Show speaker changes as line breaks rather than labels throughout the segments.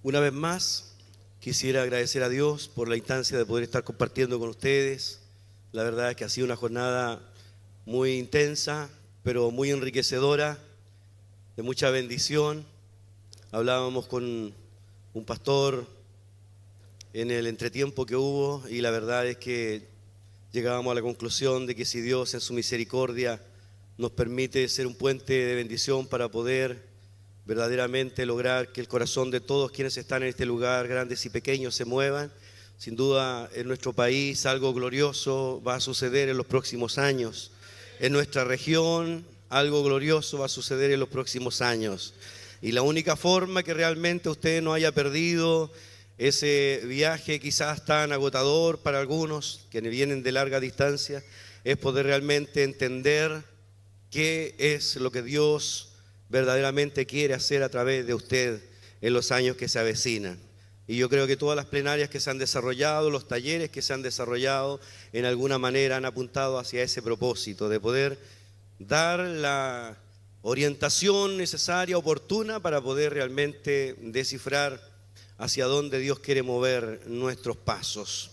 Una vez más, quisiera agradecer a Dios por la instancia de poder estar compartiendo con ustedes. La verdad es que ha sido una jornada muy intensa, pero muy enriquecedora, de mucha bendición. Hablábamos con un pastor en el entretiempo que hubo y la verdad es que llegábamos a la conclusión de que si Dios en su misericordia nos permite ser un puente de bendición para poder verdaderamente lograr que el corazón de todos quienes están en este lugar, grandes y pequeños, se muevan. Sin duda en nuestro país algo glorioso va a suceder en los próximos años. En nuestra región algo glorioso va a suceder en los próximos años. Y la única forma que realmente usted no haya perdido ese viaje quizás tan agotador para algunos que vienen de larga distancia es poder realmente entender qué es lo que Dios verdaderamente quiere hacer a través de usted en los años que se avecinan. Y yo creo que todas las plenarias que se han desarrollado, los talleres que se han desarrollado, en alguna manera han apuntado hacia ese propósito de poder dar la orientación necesaria, oportuna, para poder realmente descifrar hacia dónde Dios quiere mover nuestros pasos.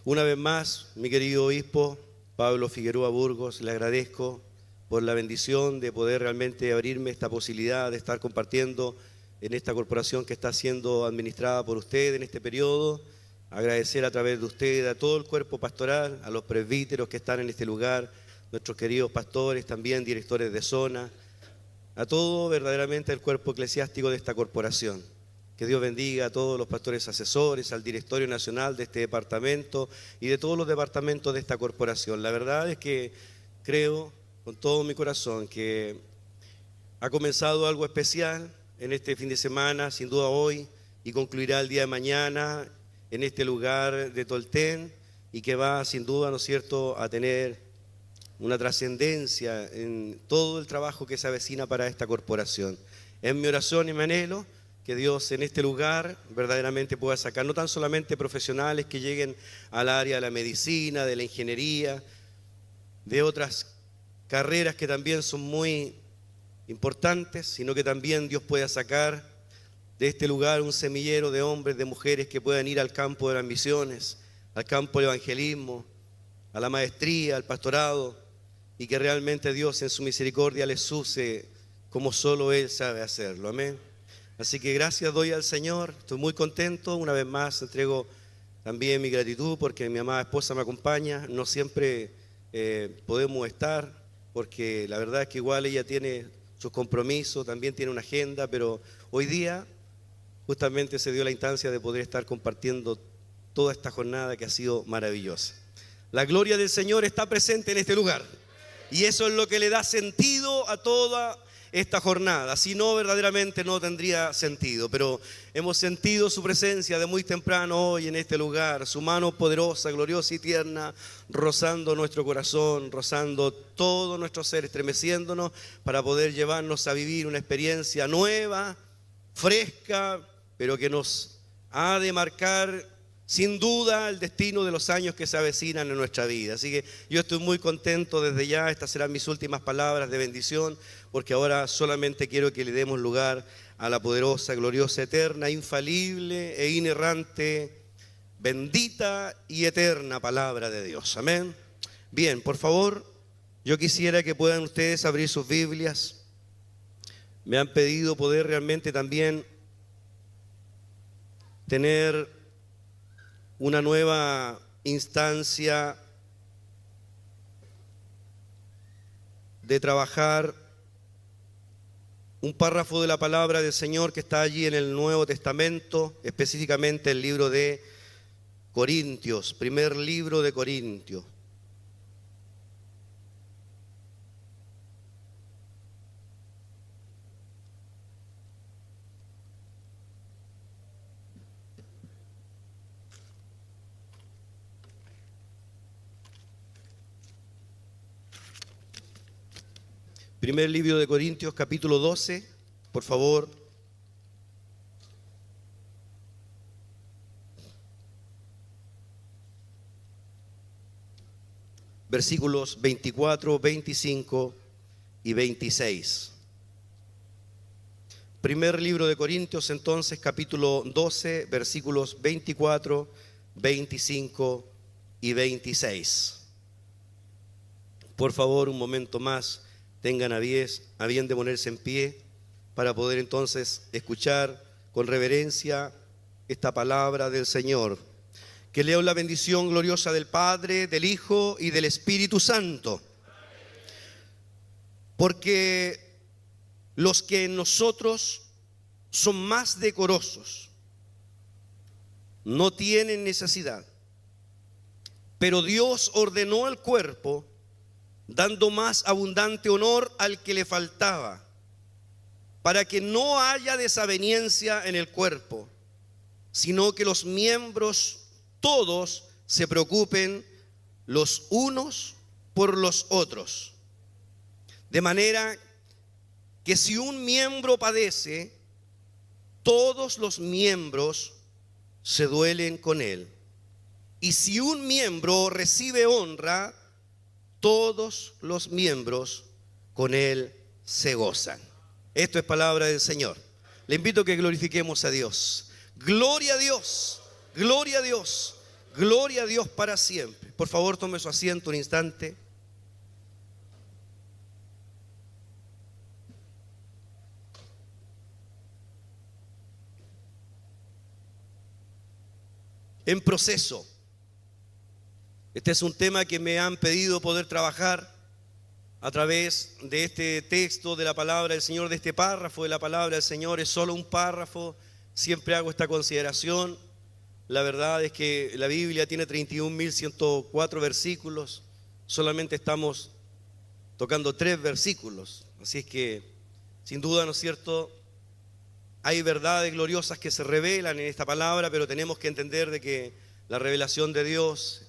Una vez más, mi querido obispo Pablo Figueroa Burgos, le agradezco por la bendición de poder realmente abrirme esta posibilidad de estar compartiendo en esta corporación que está siendo administrada por usted en este periodo. Agradecer a través de usted a todo el cuerpo pastoral, a los presbíteros que están en este lugar, nuestros queridos pastores, también directores de zona, a todo verdaderamente el cuerpo eclesiástico de esta corporación. Que Dios bendiga a todos los pastores asesores, al directorio nacional de este departamento y de todos los departamentos de esta corporación. La verdad es que creo con todo mi corazón que ha comenzado algo especial en este fin de semana, sin duda hoy, y concluirá el día de mañana en este lugar de Tolten, y que va sin duda, ¿no es cierto?, a tener una trascendencia en todo el trabajo que se avecina para esta corporación. Es mi oración y mi anhelo que Dios en este lugar verdaderamente pueda sacar no tan solamente profesionales que lleguen al área de la medicina, de la ingeniería, de otras carreras que también son muy importantes, sino que también Dios pueda sacar de este lugar un semillero de hombres, de mujeres que puedan ir al campo de las misiones, al campo del evangelismo, a la maestría, al pastorado, y que realmente Dios en su misericordia les use como solo Él sabe hacerlo. Amén. Así que gracias doy al Señor, estoy muy contento. Una vez más entrego también mi gratitud porque mi amada esposa me acompaña. No siempre podemos estar, porque la verdad es que igual ella tiene sus compromisos, también tiene una agenda, pero hoy día justamente se dio la instancia de poder estar compartiendo toda esta jornada que ha sido maravillosa. La gloria del Señor está presente en este lugar y eso es lo que le da sentido a toda esta jornada. Si no, verdaderamente no tendría sentido, pero hemos sentido su presencia de muy temprano hoy en este lugar, su mano poderosa, gloriosa y tierna, rozando nuestro corazón, rozando todo nuestro ser, estremeciéndonos para poder llevarnos a vivir una experiencia nueva, fresca, pero que nos ha de marcar sin duda el destino de los años que se avecinan en nuestra vida. Así que yo estoy muy contento desde ya. Estas serán mis últimas palabras de bendición, porque ahora solamente quiero que le demos lugar a la poderosa, gloriosa, eterna, infalible e inerrante, bendita y eterna palabra de Dios. Amén. Bien, por favor, yo quisiera que puedan ustedes abrir sus Biblias. Me han pedido poder realmente también tener una nueva instancia de trabajar un párrafo de la palabra del Señor que está allí en el Nuevo Testamento, específicamente el libro de Corintios, primer libro de Corintios. Primer libro de Corintios, capítulo 12, por favor. Versículos 24, 25 y 26. Primer libro de Corintios, entonces, capítulo 12, versículos 24, 25 y 26. Por favor, un momento más, tengan a bien de ponerse en pie para poder entonces escuchar con reverencia esta palabra del Señor. Que leo la bendición gloriosa del Padre, del Hijo y del Espíritu Santo. Porque los que en nosotros son más decorosos no tienen necesidad, pero Dios ordenó el cuerpo dando más abundante honor al que le faltaba, para que no haya desaveniencia en el cuerpo, sino que los miembros todos se preocupen los unos por los otros. De manera que si un miembro padece, todos los miembros se duelen con él. Y si un miembro recibe honra, todos los miembros con él se gozan. Esto es palabra del Señor. Le invito a que glorifiquemos a Dios. Gloria a Dios, gloria a Dios, gloria a Dios para siempre. Por favor, tome su asiento un instante. En proceso. Este es un tema que me han pedido poder trabajar a través de este texto de la palabra del Señor, de este párrafo de la palabra del Señor. Es solo un párrafo, siempre hago esta consideración. La verdad es que la Biblia tiene 31.104 versículos, solamente estamos tocando 3 versículos. Así es que, sin duda, ¿no es cierto?, hay verdades gloriosas que se revelan en esta palabra, pero tenemos que entender de que la revelación de Dios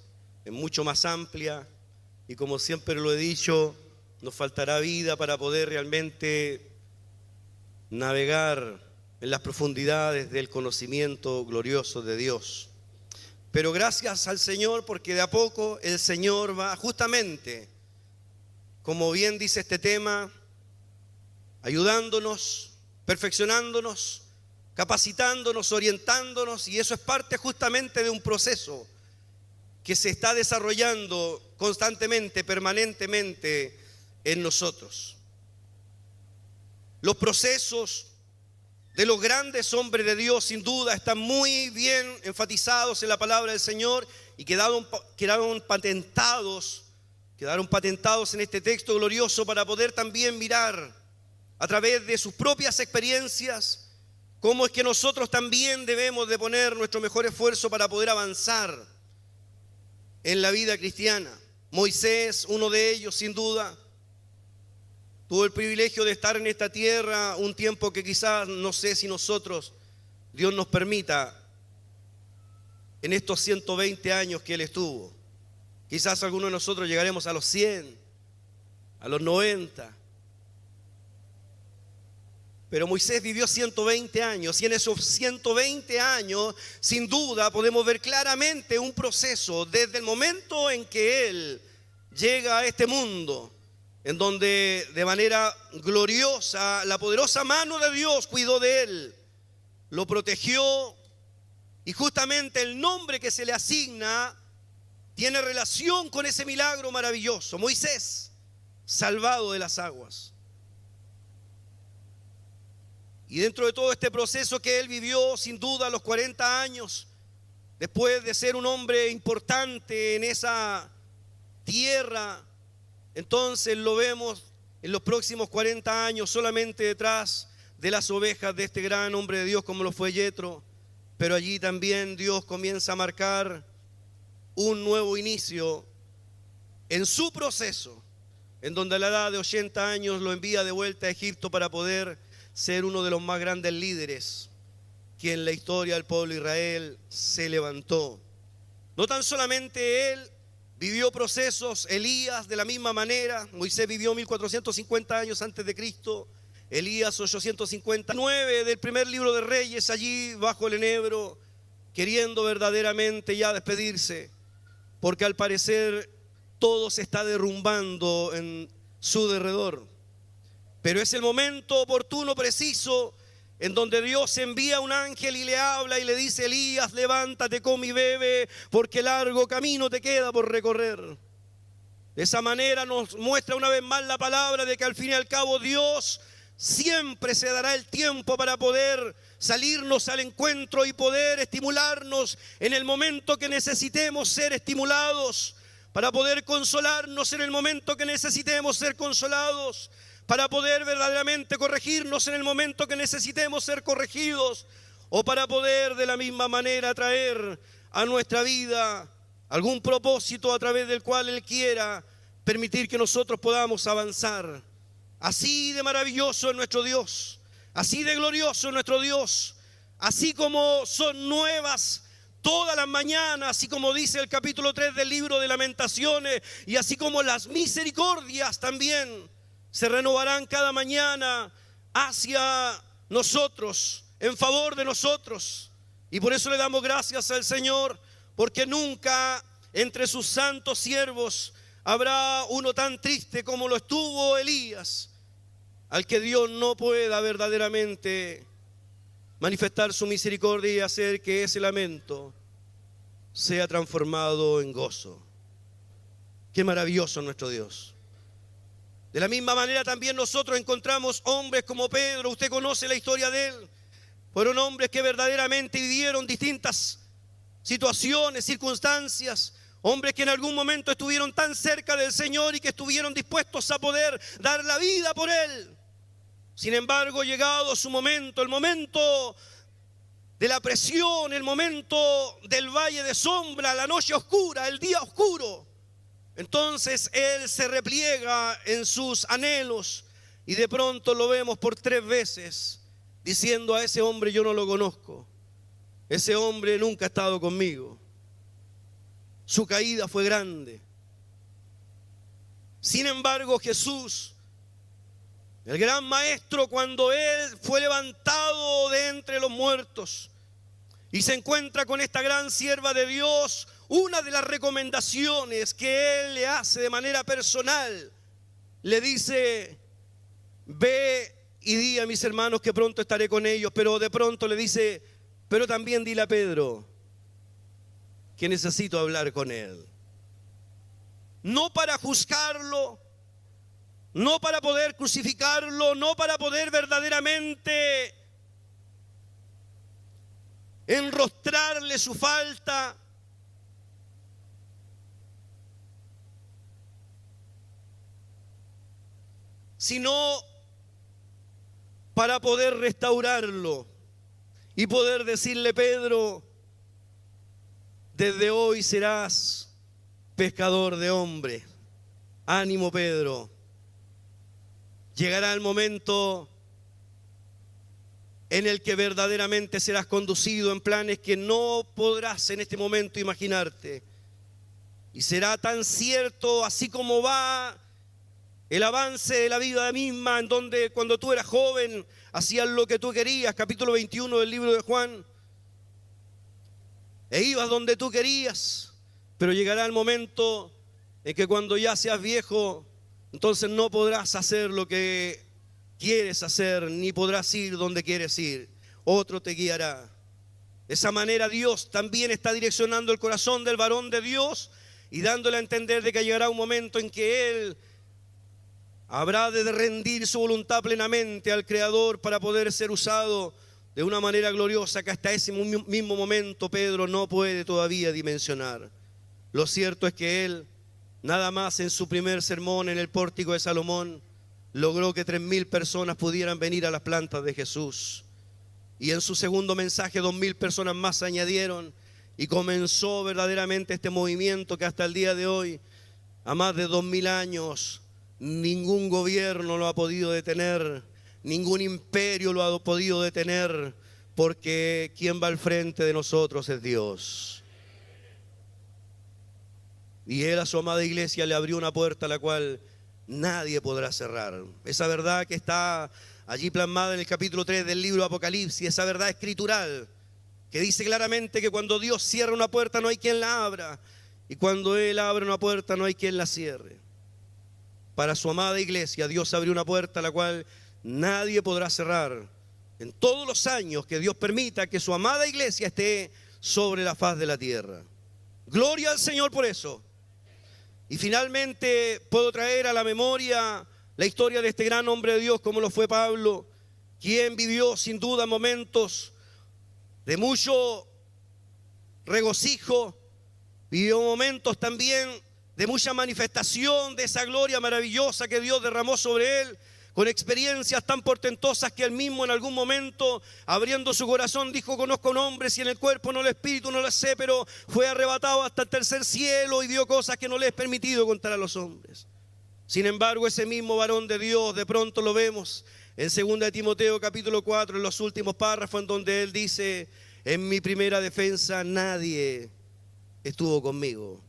es mucho más amplia y, como siempre lo he dicho, nos faltará vida para poder realmente navegar en las profundidades del conocimiento glorioso de Dios. Pero gracias al Señor, porque de a poco el Señor va justamente, como bien dice este tema, ayudándonos, perfeccionándonos, capacitándonos, orientándonos, y eso es parte justamente de un proceso que se está desarrollando constantemente, permanentemente en nosotros. Los procesos de los grandes hombres de Dios, sin duda, están muy bien enfatizados en la palabra del Señor y quedaron patentados en este texto glorioso para poder también mirar a través de sus propias experiencias cómo es que nosotros también debemos de poner nuestro mejor esfuerzo para poder avanzar en la vida cristiana. Moisés, uno de ellos, sin duda, tuvo el privilegio de estar en esta tierra un tiempo que quizás, no sé si nosotros, Dios nos permita, en estos 120 años que él estuvo. Quizás algunos de nosotros llegaremos a los 100, a los 90. Pero Moisés vivió 120 años y en esos 120 años, sin duda, podemos ver claramente un proceso desde el momento en que él llega a este mundo, en donde de manera gloriosa la poderosa mano de Dios cuidó de él, lo protegió, y justamente el nombre que se le asigna tiene relación con ese milagro maravilloso. Moisés, salvado de las aguas. Y dentro de todo este proceso que él vivió, sin duda, a los 40 años, después de ser un hombre importante en esa tierra, entonces lo vemos en los próximos 40 años solamente detrás de las ovejas de este gran hombre de Dios como lo fue Yetro. Pero allí también Dios comienza a marcar un nuevo inicio en su proceso, en donde a la edad de 80 años lo envía de vuelta a Egipto para poder ser uno de los más grandes líderes que en la historia del pueblo de Israel se levantó. No tan solamente él vivió procesos, Elías de la misma manera. Moisés vivió 1450 años antes de Cristo, Elías 859 del primer libro de Reyes, allí bajo el enebro, queriendo verdaderamente ya despedirse, porque al parecer todo se está derrumbando en su derredor. Pero es el momento oportuno, preciso, en donde Dios envía un ángel y le habla y le dice: Elías, levántate, come y bebe, porque largo camino te queda por recorrer. De esa manera nos muestra una vez más la palabra de que al fin y al cabo Dios siempre se dará el tiempo para poder salirnos al encuentro y poder estimularnos en el momento que necesitemos ser estimulados, para poder consolarnos en el momento que necesitemos ser consolados, para poder verdaderamente corregirnos en el momento que necesitemos ser corregidos, o para poder de la misma manera traer a nuestra vida algún propósito a través del cual Él quiera permitir que nosotros podamos avanzar. Así de maravilloso es nuestro Dios, así de glorioso es nuestro Dios, así como son nuevas todas las mañanas, así como dice el capítulo 3 del libro de Lamentaciones, y así como las misericordias también se renovarán cada mañana hacia nosotros, en favor de nosotros. Y por eso le damos gracias al Señor, porque nunca entre sus santos siervos habrá uno tan triste como lo estuvo Elías, al que Dios no pueda verdaderamente manifestar su misericordia y hacer que ese lamento sea transformado en gozo. Qué maravilloso nuestro Dios. De la misma manera también nosotros encontramos hombres como Pedro. Usted conoce la historia de él. Fueron hombres que verdaderamente vivieron distintas situaciones, circunstancias. Hombres que en algún momento estuvieron tan cerca del Señor y que estuvieron dispuestos a poder dar la vida por Él. Sin embargo, llegado su momento, el momento de la presión, el momento del valle de sombra, la noche oscura, el día oscuro, entonces Él se repliega en sus anhelos y de pronto lo vemos por 3 veces diciendo: a ese hombre yo no lo conozco, ese hombre nunca ha estado conmigo. Su caída fue grande. Sin embargo, Jesús, el gran maestro, cuando Él fue levantado de entre los muertos y se encuentra con esta gran sierva de Dios, una de las recomendaciones que Él le hace de manera personal, le dice: ve y di a mis hermanos que pronto estaré con ellos. Pero de pronto le dice: pero también dile a Pedro que necesito hablar con él. No para juzgarlo, no para poder crucificarlo, no para poder verdaderamente enrostrarle su falta, sino para poder restaurarlo y poder decirle: Pedro, desde hoy serás pescador de hombres. Ánimo, Pedro. Llegará el momento en el que verdaderamente serás conducido en planes que no podrás en este momento imaginarte. Y será tan cierto, así como va el avance de la vida misma, en donde cuando tú eras joven hacías lo que tú querías, capítulo 21 del libro de Juan, e ibas donde tú querías, pero llegará el momento en que cuando ya seas viejo, entonces no podrás hacer lo que quieres hacer, ni podrás ir donde quieres ir. Otro te guiará. De esa manera Dios también está direccionando el corazón del varón de Dios y dándole a entender de que llegará un momento en que él habrá de rendir su voluntad plenamente al Creador para poder ser usado de una manera gloriosa que hasta ese mismo momento Pedro no puede todavía dimensionar. Lo cierto es que él, nada más en su primer sermón en el pórtico de Salomón, logró que 3.000 personas pudieran venir a las plantas de Jesús. Y en su segundo mensaje 2.000 personas más se añadieron y comenzó verdaderamente este movimiento que hasta el día de hoy, a más de 2.000 años, ningún gobierno lo ha podido detener, ningún imperio lo ha podido detener, porque quien va al frente de nosotros es Dios. Y Él a su amada iglesia le abrió una puerta a la cual nadie podrá cerrar. Esa verdad que está allí plasmada en el capítulo 3 del libro de Apocalipsis, esa verdad escritural que dice claramente que cuando Dios cierra una puerta no hay quien la abra, y cuando Él abre una puerta no hay quien la cierre. Para su amada iglesia Dios abrió una puerta a la cual nadie podrá cerrar, en todos los años que Dios permita que su amada iglesia esté sobre la faz de la tierra. Gloria al Señor por eso. Y finalmente puedo traer a la memoria la historia de este gran hombre de Dios como lo fue Pablo, quien vivió sin duda momentos de mucho regocijo, vivió momentos también de mucha manifestación de esa gloria maravillosa que Dios derramó sobre él, con experiencias tan portentosas que él mismo en algún momento, abriendo su corazón, dijo: conozco nombres y en el cuerpo no el espíritu no lo sé, pero fue arrebatado hasta el tercer cielo y vio cosas que no le es permitido contar a los hombres. Sin embargo, ese mismo varón de Dios, de pronto lo vemos en 2 Timoteo capítulo 4, en los últimos párrafos, en donde él dice: en mi primera defensa nadie estuvo conmigo.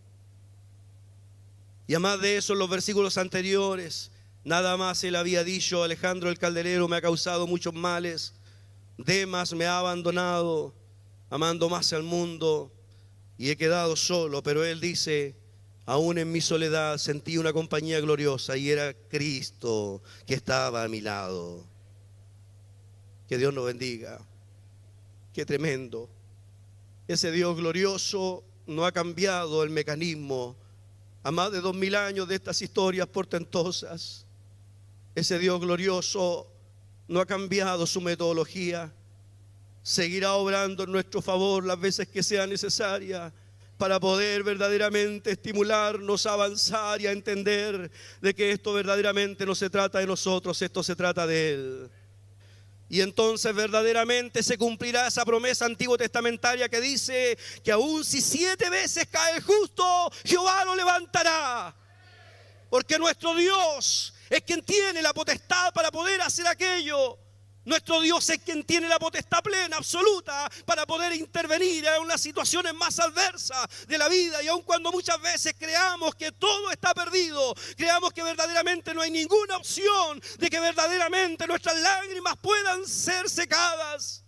Y además de eso, en los versículos anteriores, nada más él había dicho: Alejandro el calderero me ha causado muchos males, Demas me ha abandonado, amando más al mundo, y he quedado solo. Pero él dice: aún en mi soledad sentí una compañía gloriosa, y era Cristo que estaba a mi lado. Que Dios nos bendiga. Qué tremendo. Ese Dios glorioso no ha cambiado el mecanismo a más de 2000 años de estas historias portentosas. Ese Dios glorioso no ha cambiado su metodología. Seguirá obrando en nuestro favor las veces que sea necesaria para poder verdaderamente estimularnos a avanzar y a entender de que esto verdaderamente no se trata de nosotros, esto se trata de Él. Y entonces verdaderamente se cumplirá esa promesa antiguo testamentaria que dice que aun si 7 veces cae el justo, Jehová lo levantará. Porque nuestro Dios es quien tiene la potestad para poder hacer aquello. Nuestro Dios es quien tiene la potestad plena, absoluta, para poder intervenir en las situaciones más adversas de la vida. Y aun cuando muchas veces creamos que todo está perdido, creamos que verdaderamente no hay ninguna opción de que verdaderamente nuestras lágrimas puedan ser secadas,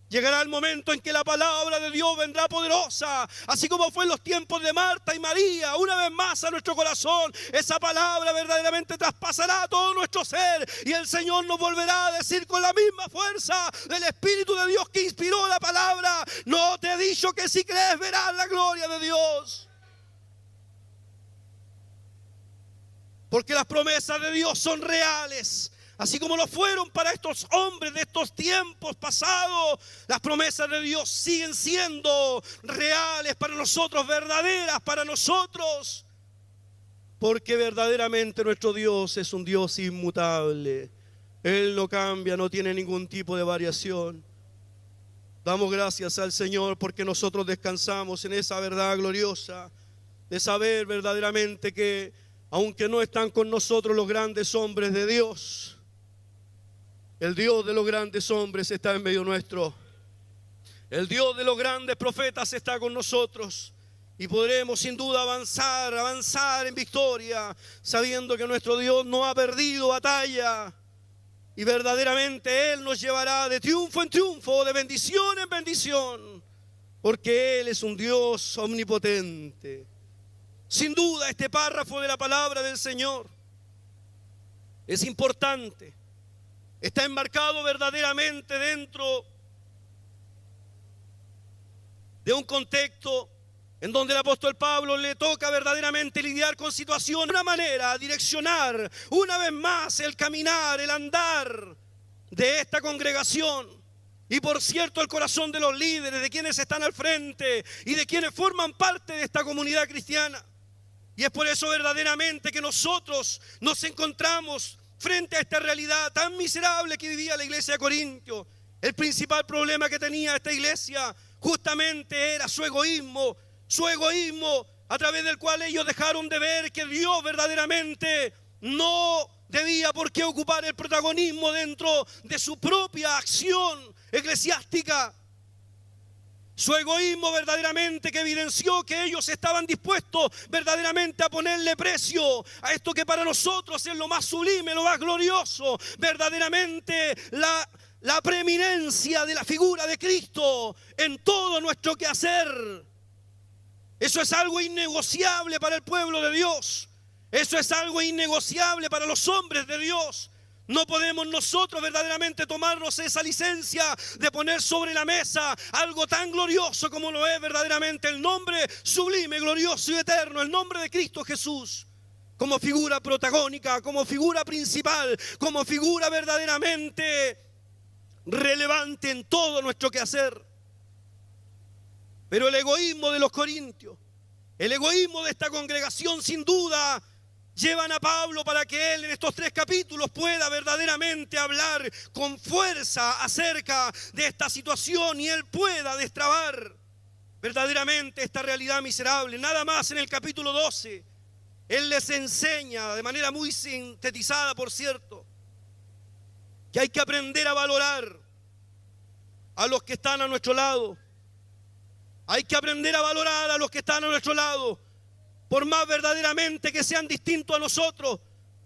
llegará el momento en que la palabra de Dios vendrá poderosa, así como fue en los tiempos de Marta y María, una vez más a nuestro corazón. Esa palabra verdaderamente traspasará todo nuestro ser y el Señor nos volverá a decir con la misma fuerza del Espíritu de Dios que inspiró la palabra: no te he dicho que si crees verás la gloria de Dios. Porque las promesas de Dios son reales. Así como lo fueron para estos hombres de estos tiempos pasados, las promesas de Dios siguen siendo reales para nosotros, verdaderas para nosotros. Porque verdaderamente nuestro Dios es un Dios inmutable. Él no cambia, no tiene ningún tipo de variación. Damos gracias al Señor porque nosotros descansamos en esa verdad gloriosa de saber verdaderamente que aunque no están con nosotros los grandes hombres de Dios, el Dios de los grandes hombres está en medio nuestro. El Dios de los grandes profetas está con nosotros. Y podremos sin duda avanzar en victoria, sabiendo que nuestro Dios no ha perdido batalla. Y verdaderamente Él nos llevará de triunfo en triunfo, de bendición en bendición. Porque Él es un Dios omnipotente. Sin duda este párrafo de la palabra del Señor es importante. Está enmarcado verdaderamente dentro de un contexto en donde el apóstol Pablo le toca verdaderamente lidiar con situaciones de una manera, direccionar una vez más el caminar, el andar de esta congregación. Y por cierto, el corazón de los líderes, de quienes están al frente y de quienes forman parte de esta comunidad cristiana. Y es por eso verdaderamente que nosotros nos encontramos frente a esta realidad tan miserable que vivía la iglesia de Corintio. El principal problema que tenía esta iglesia justamente era su egoísmo a través del cual ellos dejaron de ver que Dios verdaderamente no debía por qué ocupar el protagonismo dentro de su propia acción eclesiástica. Su egoísmo verdaderamente que evidenció que ellos estaban dispuestos verdaderamente a ponerle precio a esto que para nosotros es lo más sublime, lo más glorioso, verdaderamente la preeminencia de la figura de Cristo en todo nuestro quehacer. Eso es algo innegociable para el pueblo de Dios. Eso es algo innegociable para los hombres de Dios. No podemos nosotros verdaderamente tomarnos esa licencia de poner sobre la mesa algo tan glorioso como lo es verdaderamente el nombre sublime, glorioso y eterno, el nombre de Cristo Jesús, como figura protagónica, como figura principal, como figura verdaderamente relevante en todo nuestro quehacer. Pero el egoísmo de los corintios, el egoísmo de esta congregación, sin duda llevan a Pablo para que él en estos 3 capítulos pueda verdaderamente hablar con fuerza acerca de esta situación y él pueda destrabar verdaderamente esta realidad miserable. Nada más en el capítulo 12, él les enseña de manera muy sintetizada, por cierto, que hay que aprender a valorar a los que están a nuestro lado. Hay que aprender a valorar a los que están a nuestro lado. Por más verdaderamente que sean distintos a nosotros,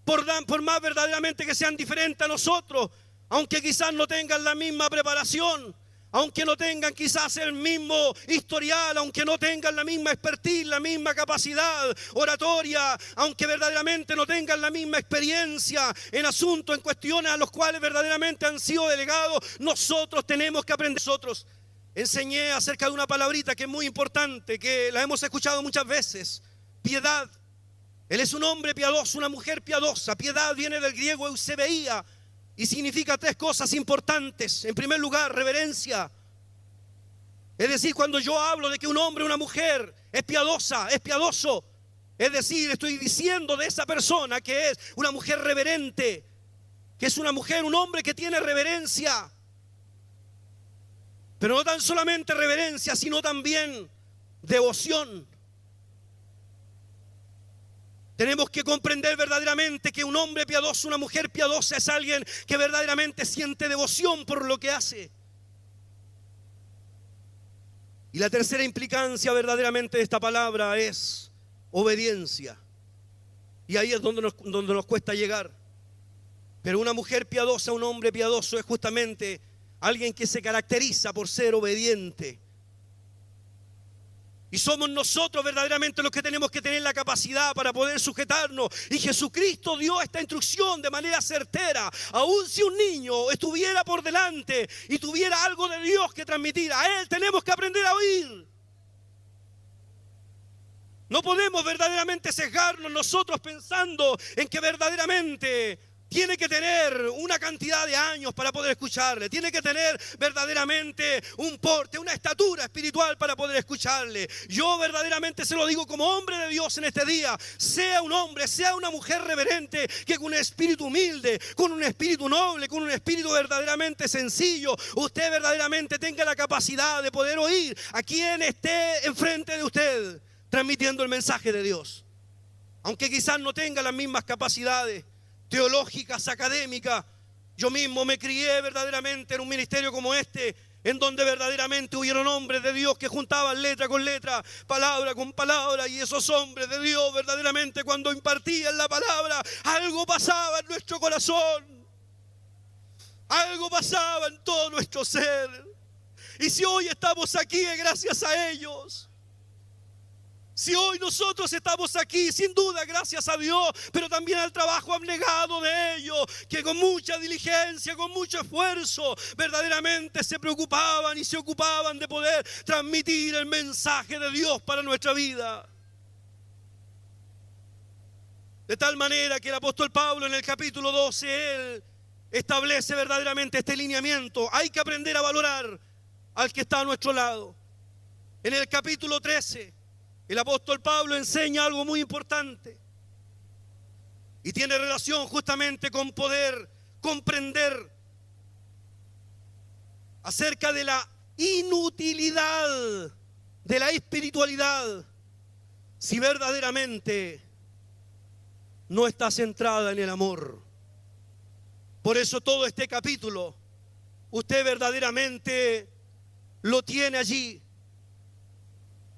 por más verdaderamente que sean diferentes a nosotros, aunque quizás no tengan la misma preparación, aunque no tengan quizás el mismo historial, aunque no tengan la misma expertise, la misma capacidad oratoria, aunque verdaderamente no tengan la misma experiencia en asuntos, en cuestiones a los cuales verdaderamente han sido delegados, nosotros tenemos que aprender. Nosotros enseñé acerca de una palabrita que es muy importante, que la hemos escuchado muchas veces: piedad. Él es un hombre piadoso, una mujer piadosa. Piedad viene del griego eusebeia y significa 3 cosas importantes. En primer lugar, reverencia. Es decir, cuando yo hablo de que un hombre o una mujer es piadosa, es piadoso, es decir, estoy diciendo de esa persona que es una mujer reverente, que es una mujer, un hombre que tiene reverencia. Pero no tan solamente reverencia, sino también devoción. Tenemos que comprender verdaderamente que un hombre piadoso, una mujer piadosa es alguien que verdaderamente siente devoción por lo que hace. Y la tercera implicancia verdaderamente de esta palabra es obediencia. Y ahí es donde nos cuesta llegar. Pero una mujer piadosa, un hombre piadoso es justamente alguien que se caracteriza por ser obediente. Y somos nosotros verdaderamente los que tenemos que tener la capacidad para poder sujetarnos. Y Jesucristo dio esta instrucción de manera certera. Aun si un niño estuviera por delante y tuviera algo de Dios que transmitir, a él tenemos que aprender a oír. No podemos verdaderamente sesgarnos nosotros pensando en que verdaderamente tiene que tener una cantidad de años para poder escucharle. Tiene que tener verdaderamente un porte, una estatura espiritual para poder escucharle. Yo verdaderamente se lo digo como hombre de Dios en este día. Sea un hombre, sea una mujer reverente, que con un espíritu humilde, con un espíritu noble, con un espíritu verdaderamente sencillo, usted verdaderamente tenga la capacidad de poder oír a quien esté enfrente de usted, transmitiendo el mensaje de Dios. Aunque quizás no tenga las mismas capacidades teológicas, académicas. Yo mismo me crié verdaderamente en un ministerio como este, en donde verdaderamente hubieron hombres de Dios que juntaban letra con letra, palabra con palabra, y esos hombres de Dios verdaderamente cuando impartían la palabra, algo pasaba en nuestro corazón, algo pasaba en todo nuestro ser. Y si hoy estamos aquí es gracias a ellos. Si hoy nosotros estamos aquí, sin duda gracias a Dios, pero también al trabajo abnegado de ellos, que con mucha diligencia, con mucho esfuerzo, verdaderamente se preocupaban y se ocupaban de poder transmitir el mensaje de Dios para nuestra vida. De tal manera que el apóstol Pablo en el capítulo 12, él establece verdaderamente este lineamiento. Hay que aprender a valorar al que está a nuestro lado. En el capítulo 13, el apóstol Pablo enseña algo muy importante y tiene relación justamente con poder comprender acerca de la inutilidad de la espiritualidad si verdaderamente no está centrada en el amor. Por eso todo este capítulo usted verdaderamente lo tiene allí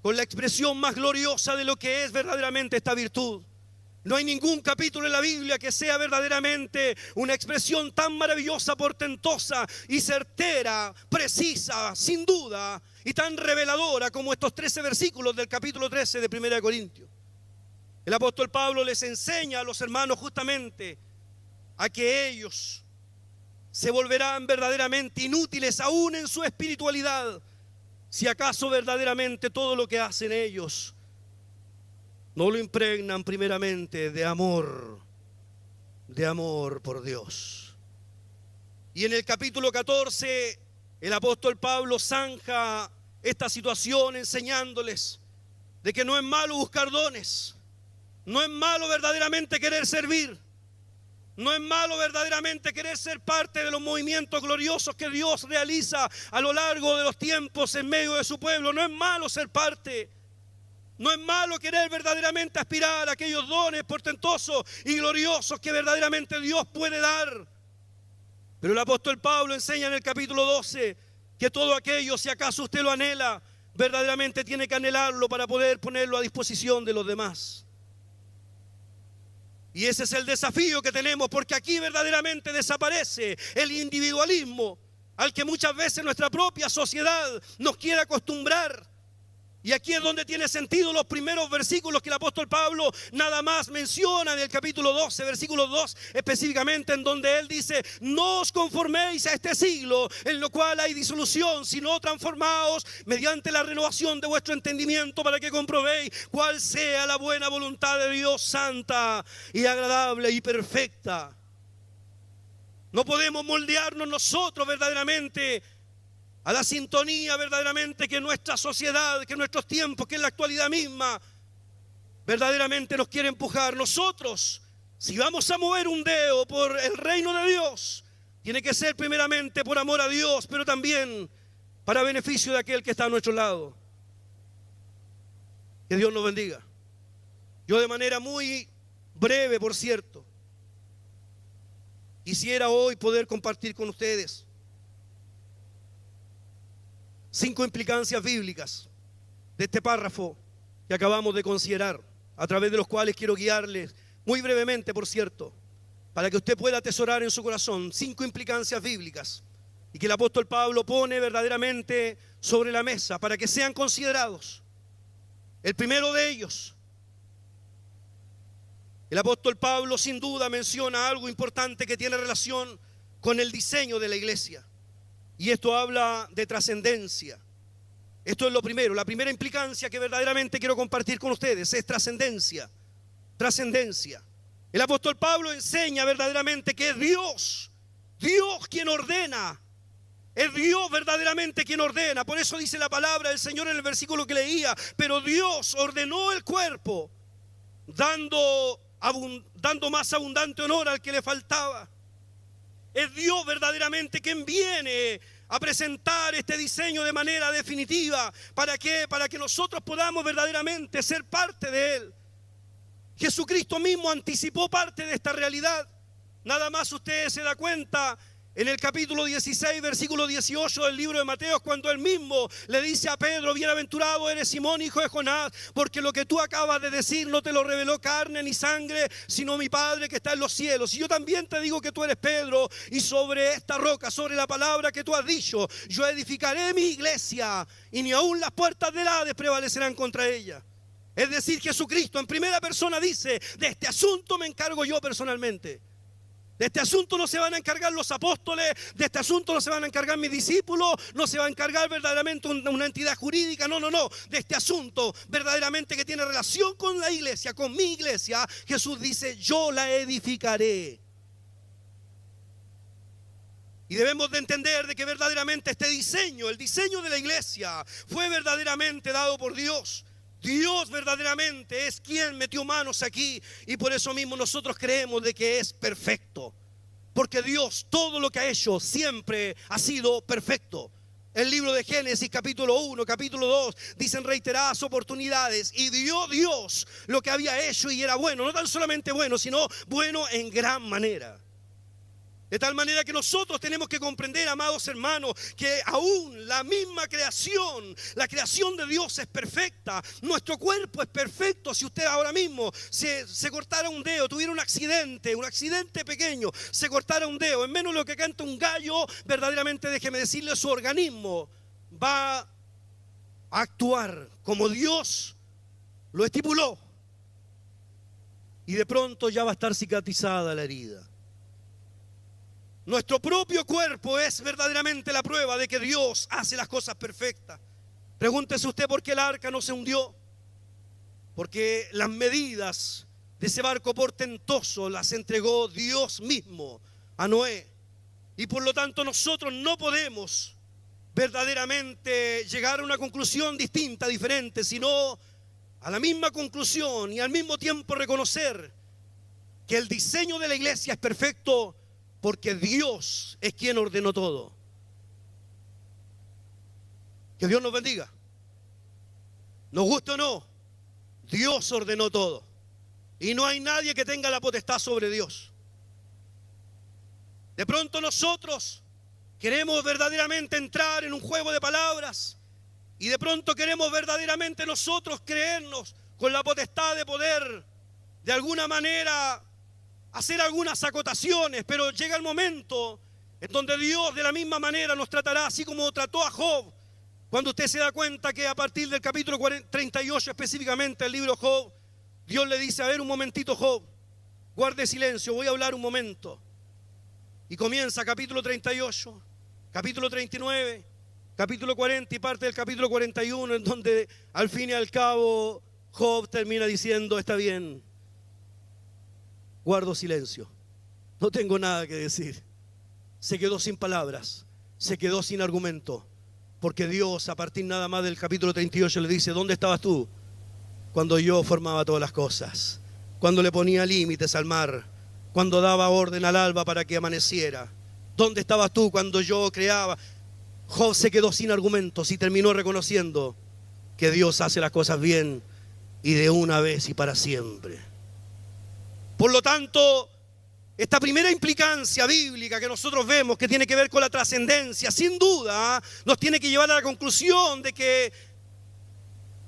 con la expresión más gloriosa de lo que es verdaderamente esta virtud. No hay ningún capítulo en la Biblia que sea verdaderamente una expresión tan maravillosa, portentosa y certera, precisa, sin duda, y tan reveladora como estos 13 versículos del capítulo 13 de 1 Corintios. El apóstol Pablo les enseña a los hermanos justamente a que ellos se volverán verdaderamente inútiles aún en su espiritualidad, si acaso verdaderamente todo lo que hacen ellos no lo impregnan primeramente de amor por Dios. Y en el capítulo 14, el apóstol Pablo zanja esta situación enseñándoles de que no es malo buscar dones, no es malo verdaderamente querer servir, no es malo verdaderamente querer ser parte de los movimientos gloriosos que Dios realiza a lo largo de los tiempos en medio de su pueblo. No es malo ser parte. No es malo querer verdaderamente aspirar a aquellos dones portentosos y gloriosos que verdaderamente Dios puede dar. Pero el apóstol Pablo enseña en el capítulo 12 que todo aquello, si acaso usted lo anhela, verdaderamente tiene que anhelarlo para poder ponerlo a disposición de los demás. Y ese es el desafío que tenemos, porque aquí verdaderamente desaparece el individualismo al que muchas veces nuestra propia sociedad nos quiere acostumbrar. Y aquí es donde tiene sentido los primeros versículos que el apóstol Pablo nada más menciona en el capítulo 12, versículo 2 específicamente, en donde él dice: no os conforméis a este siglo en lo cual hay disolución, sino transformaos mediante la renovación de vuestro entendimiento, para que comprobéis cuál sea la buena voluntad de Dios, santa y agradable y perfecta. No podemos moldearnos nosotros verdaderamente a la sintonía verdaderamente que nuestra sociedad, que nuestros tiempos, que en la actualidad misma verdaderamente nos quiere empujar. Nosotros, si vamos a mover un dedo por el reino de Dios, tiene que ser primeramente por amor a Dios, pero también para beneficio de aquel que está a nuestro lado. Que Dios nos bendiga. Yo, de manera muy breve, por cierto, quisiera hoy poder compartir con ustedes 5 implicancias bíblicas de este párrafo que acabamos de considerar, a través de los cuales quiero guiarles, muy brevemente, por cierto, para que usted pueda atesorar en su corazón 5 implicancias bíblicas y que el apóstol Pablo pone verdaderamente sobre la mesa para que sean considerados. El primero de ellos, el apóstol Pablo sin duda menciona algo importante que tiene relación con el diseño de la iglesia. Y esto habla de trascendencia. Esto es lo primero. La primera implicancia que verdaderamente quiero compartir con ustedes es trascendencia. Trascendencia. El apóstol Pablo enseña verdaderamente que es Dios quien ordena. Es Dios verdaderamente quien ordena. Por eso dice la palabra del Señor en el versículo que leía: pero Dios ordenó el cuerpo, dando más abundante honor al que le faltaba. Es Dios verdaderamente quien viene a presentar este diseño de manera definitiva. ¿Para qué? Para que nosotros podamos verdaderamente ser parte de Él. Jesucristo mismo anticipó parte de esta realidad. Nada más usted se da cuenta en el capítulo 16, versículo 18 del libro de Mateo, cuando Él mismo le dice a Pedro: bienaventurado eres Simón, hijo de Jonás, porque lo que tú acabas de decir no te lo reveló carne ni sangre, sino mi Padre que está en los cielos. Y yo también te digo que tú eres Pedro, y sobre esta roca, sobre la palabra que tú has dicho, yo edificaré mi iglesia, y ni aun las puertas del Hades prevalecerán contra ella. Es decir, Jesucristo en primera persona dice: de este asunto me encargo yo personalmente. De este asunto no se van a encargar los apóstoles, de este asunto no se van a encargar mis discípulos, no se va a encargar verdaderamente una entidad jurídica, no. De este asunto verdaderamente que tiene relación con la iglesia, con mi iglesia, Jesús dice: yo la edificaré. Y debemos de entender de que verdaderamente este diseño, el diseño de la iglesia, fue verdaderamente dado por Dios. Dios verdaderamente es quien metió manos aquí, y por eso mismo nosotros creemos de que es perfecto, porque Dios todo lo que ha hecho siempre ha sido perfecto. El libro de Génesis capítulo 1, capítulo 2 dicen reiteradas oportunidades: y dio Dios lo que había hecho y era bueno, no tan solamente bueno, sino bueno en gran manera. De tal manera que nosotros tenemos que comprender, amados hermanos, que aún la misma creación, la creación de Dios es perfecta. Nuestro cuerpo es perfecto. Si usted ahora mismo se cortara un dedo, tuviera un accidente pequeño, se cortara un dedo, en menos de lo que canta un gallo, verdaderamente, déjeme decirle, su organismo va a actuar como Dios lo estipuló. Y de pronto ya va a estar cicatrizada la herida. Nuestro propio cuerpo es verdaderamente la prueba de que Dios hace las cosas perfectas. Pregúntese usted por qué el arca no se hundió. Porque las medidas de ese barco portentoso las entregó Dios mismo a Noé. Y por lo tanto nosotros no podemos verdaderamente llegar a una conclusión distinta, diferente, sino a la misma conclusión y al mismo tiempo reconocer que el diseño de la iglesia es perfecto porque Dios es quien ordenó todo. Que Dios nos bendiga. Nos guste o no, Dios ordenó todo. Y no hay nadie que tenga la potestad sobre Dios. De pronto nosotros queremos verdaderamente entrar en un juego de palabras y de pronto queremos verdaderamente nosotros creernos con la potestad de poder de alguna manera hacer algunas acotaciones, pero llega el momento en donde Dios de la misma manera nos tratará, así como trató a Job. Cuando usted se da cuenta que a partir del capítulo 38 específicamente del libro Job, Dios le dice: a ver, un momentito, Job, guarde silencio, voy a hablar un momento. Y comienza capítulo 38, capítulo 39, capítulo 40 y parte del capítulo 41, en donde al fin y al cabo Job termina diciendo: está bien, guardo silencio, no tengo nada que decir. Se quedó sin palabras, se quedó sin argumento, porque Dios a partir nada más del capítulo 38 le dice: ¿dónde estabas tú cuando yo formaba todas las cosas? Cuando le ponía límites al mar, cuando daba orden al alba para que amaneciera. ¿Dónde estabas tú cuando yo creaba? Job se quedó sin argumentos y terminó reconociendo que Dios hace las cosas bien y de una vez y para siempre. Por lo tanto, esta primera implicancia bíblica que nosotros vemos, que tiene que ver con la trascendencia, sin duda nos tiene que llevar a la conclusión de que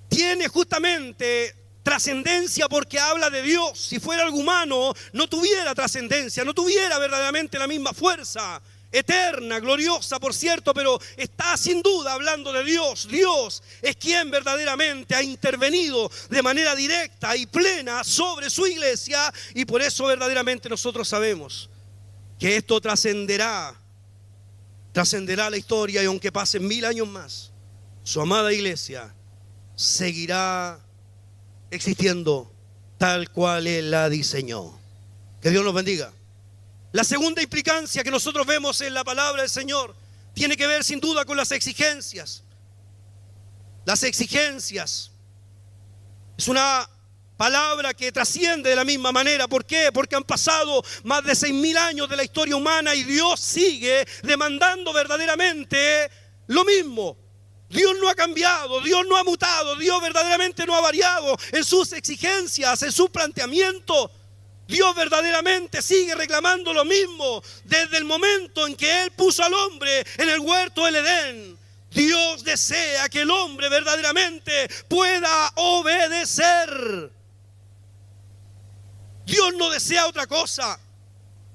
tiene justamente trascendencia porque habla de Dios. Si fuera algo humano, no tuviera trascendencia, no tuviera verdaderamente la misma fuerza eterna, gloriosa, por cierto, pero está sin duda hablando de Dios. Dios es quien verdaderamente ha intervenido de manera directa y plena sobre su iglesia, y por eso verdaderamente nosotros sabemos que esto trascenderá la historia, y aunque pasen 1000 años más, su amada iglesia seguirá existiendo tal cual Él la diseñó. Que Dios nos bendiga. La segunda implicancia que nosotros vemos en la palabra del Señor tiene que ver sin duda con las exigencias. Las exigencias es una palabra que trasciende de la misma manera. ¿Por qué? Porque han pasado más de 6000 años de la historia humana y Dios sigue demandando verdaderamente lo mismo. Dios no ha cambiado, Dios no ha mutado, Dios verdaderamente no ha variado en sus exigencias, en su planteamiento. Dios verdaderamente sigue reclamando lo mismo desde el momento en que Él puso al hombre en el huerto del Edén. Dios desea que el hombre verdaderamente pueda obedecer. Dios no desea otra cosa.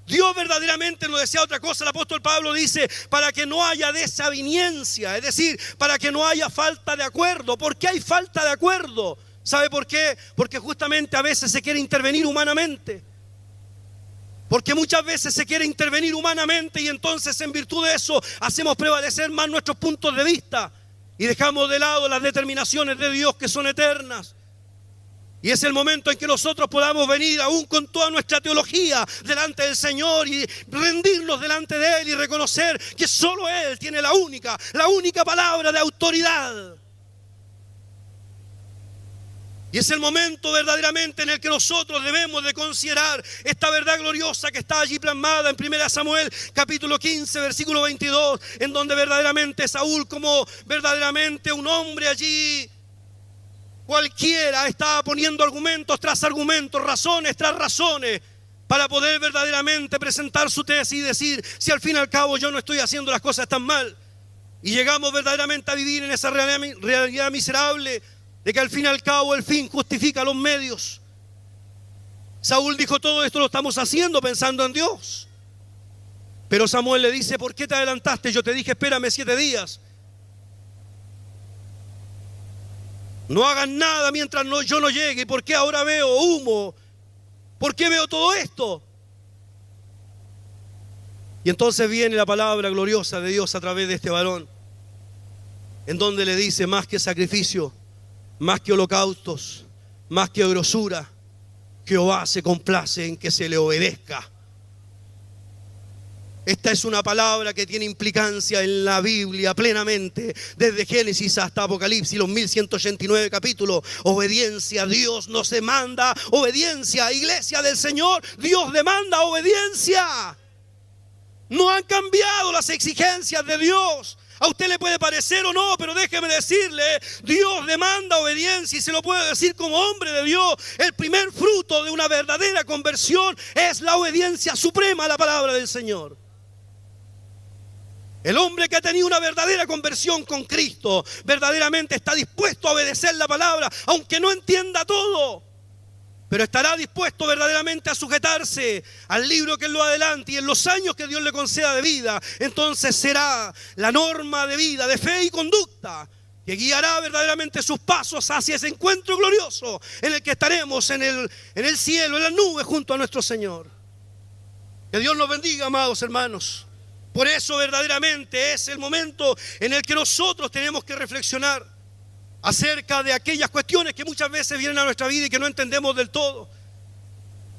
Dios verdaderamente no desea otra cosa. El apóstol Pablo dice: para que no haya desaveniencia, es decir, para que no haya falta de acuerdo. ¿Por qué hay falta de acuerdo? ¿Sabe por qué? Porque justamente a veces se quiere intervenir humanamente. Porque muchas veces se quiere intervenir humanamente y entonces en virtud de eso hacemos prevalecer más nuestros puntos de vista y dejamos de lado las determinaciones de Dios que son eternas. Y es el momento en que nosotros podamos venir aún con toda nuestra teología delante del Señor y rendirnos delante de Él y reconocer que solo Él tiene la única palabra de autoridad. Y es el momento verdaderamente en el que nosotros debemos de considerar esta verdad gloriosa que está allí plasmada en 1 Samuel capítulo 15 versículo 22, en donde verdaderamente Saúl, como verdaderamente un hombre allí cualquiera, estaba poniendo argumentos tras argumentos, razones tras razones, para poder verdaderamente presentar su tesis y decir: si al fin y al cabo yo no estoy haciendo las cosas tan mal. Y llegamos verdaderamente a vivir en esa realidad miserable de que al fin y al cabo el fin justifica los medios. Saúl dijo: todo esto lo estamos haciendo pensando en Dios. Pero Samuel le dice: ¿por qué te adelantaste? Yo te dije: espérame 7 días. No hagan nada mientras yo no llegue. ¿Por qué ahora veo humo? ¿Por qué veo todo esto? Y entonces viene la palabra gloriosa de Dios a través de este varón, en donde le dice: más que sacrificio, más que holocaustos, más que grosura, Jehová se complace en que se le obedezca. Esta es una palabra que tiene implicancia en la Biblia plenamente, desde Génesis hasta Apocalipsis, los 1189 capítulos. Obediencia, Dios nos demanda obediencia. Iglesia del Señor, Dios demanda obediencia. No han cambiado las exigencias de Dios. A usted le puede parecer o no, pero déjeme decirle, Dios demanda obediencia, y se lo puedo decir como hombre de Dios. El primer fruto de una verdadera conversión es la obediencia suprema a la palabra del Señor. El hombre que ha tenido una verdadera conversión con Cristo verdaderamente está dispuesto a obedecer la palabra, aunque no entienda todo, pero estará dispuesto verdaderamente a sujetarse al libro que Él lo adelante, y en los años que Dios le conceda de vida, entonces será la norma de vida, de fe y conducta, que guiará verdaderamente sus pasos hacia ese encuentro glorioso en el que estaremos en el cielo, en las nubes, junto a nuestro Señor. Que Dios nos bendiga, amados hermanos. Por eso verdaderamente es el momento en el que nosotros tenemos que reflexionar acerca de aquellas cuestiones que muchas veces vienen a nuestra vida y que no entendemos del todo.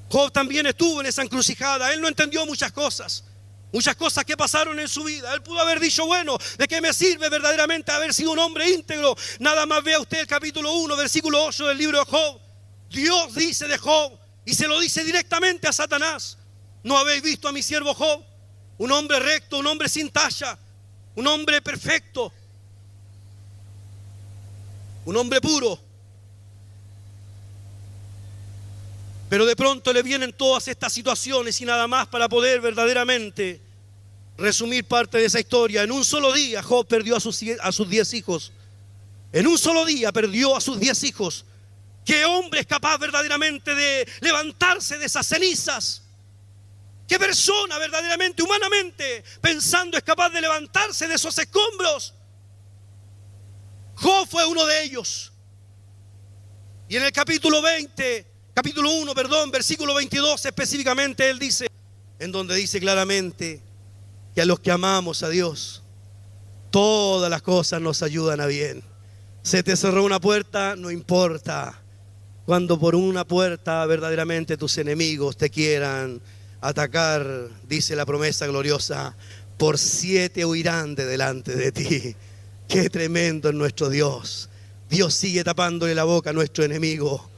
Job también estuvo en esa encrucijada. Él no entendió muchas cosas que pasaron en su vida. Él pudo haber dicho: bueno, ¿de qué me sirve verdaderamente haber sido un hombre íntegro? Nada más vea usted el capítulo 1, versículo 8 del libro de Job. Dios dice de Job, y se lo dice directamente a Satanás: ¿no habéis visto a mi siervo Job? Un hombre recto, un hombre sin tacha, un hombre perfecto, un hombre puro. Pero de pronto le vienen todas estas situaciones, y nada más para poder verdaderamente resumir parte de esa historia. En un solo día Job perdió a sus 10 hijos. En un solo día perdió a sus 10 hijos. ¿Qué hombre es capaz verdaderamente de levantarse de esas cenizas? ¿Qué persona verdaderamente, humanamente pensando, es capaz de levantarse de esos escombros? Job fue uno de ellos. Y en el capítulo 1, versículo 22 específicamente, él dice, en donde dice claramente que a los que amamos a Dios, todas las cosas nos ayudan a bien. Se te cerró una puerta, no importa. Cuando por una puerta verdaderamente tus enemigos te quieran atacar, dice la promesa gloriosa: por 7 huirán de delante de ti. Qué tremendo es nuestro Dios. Dios sigue tapándole la boca a nuestro enemigo.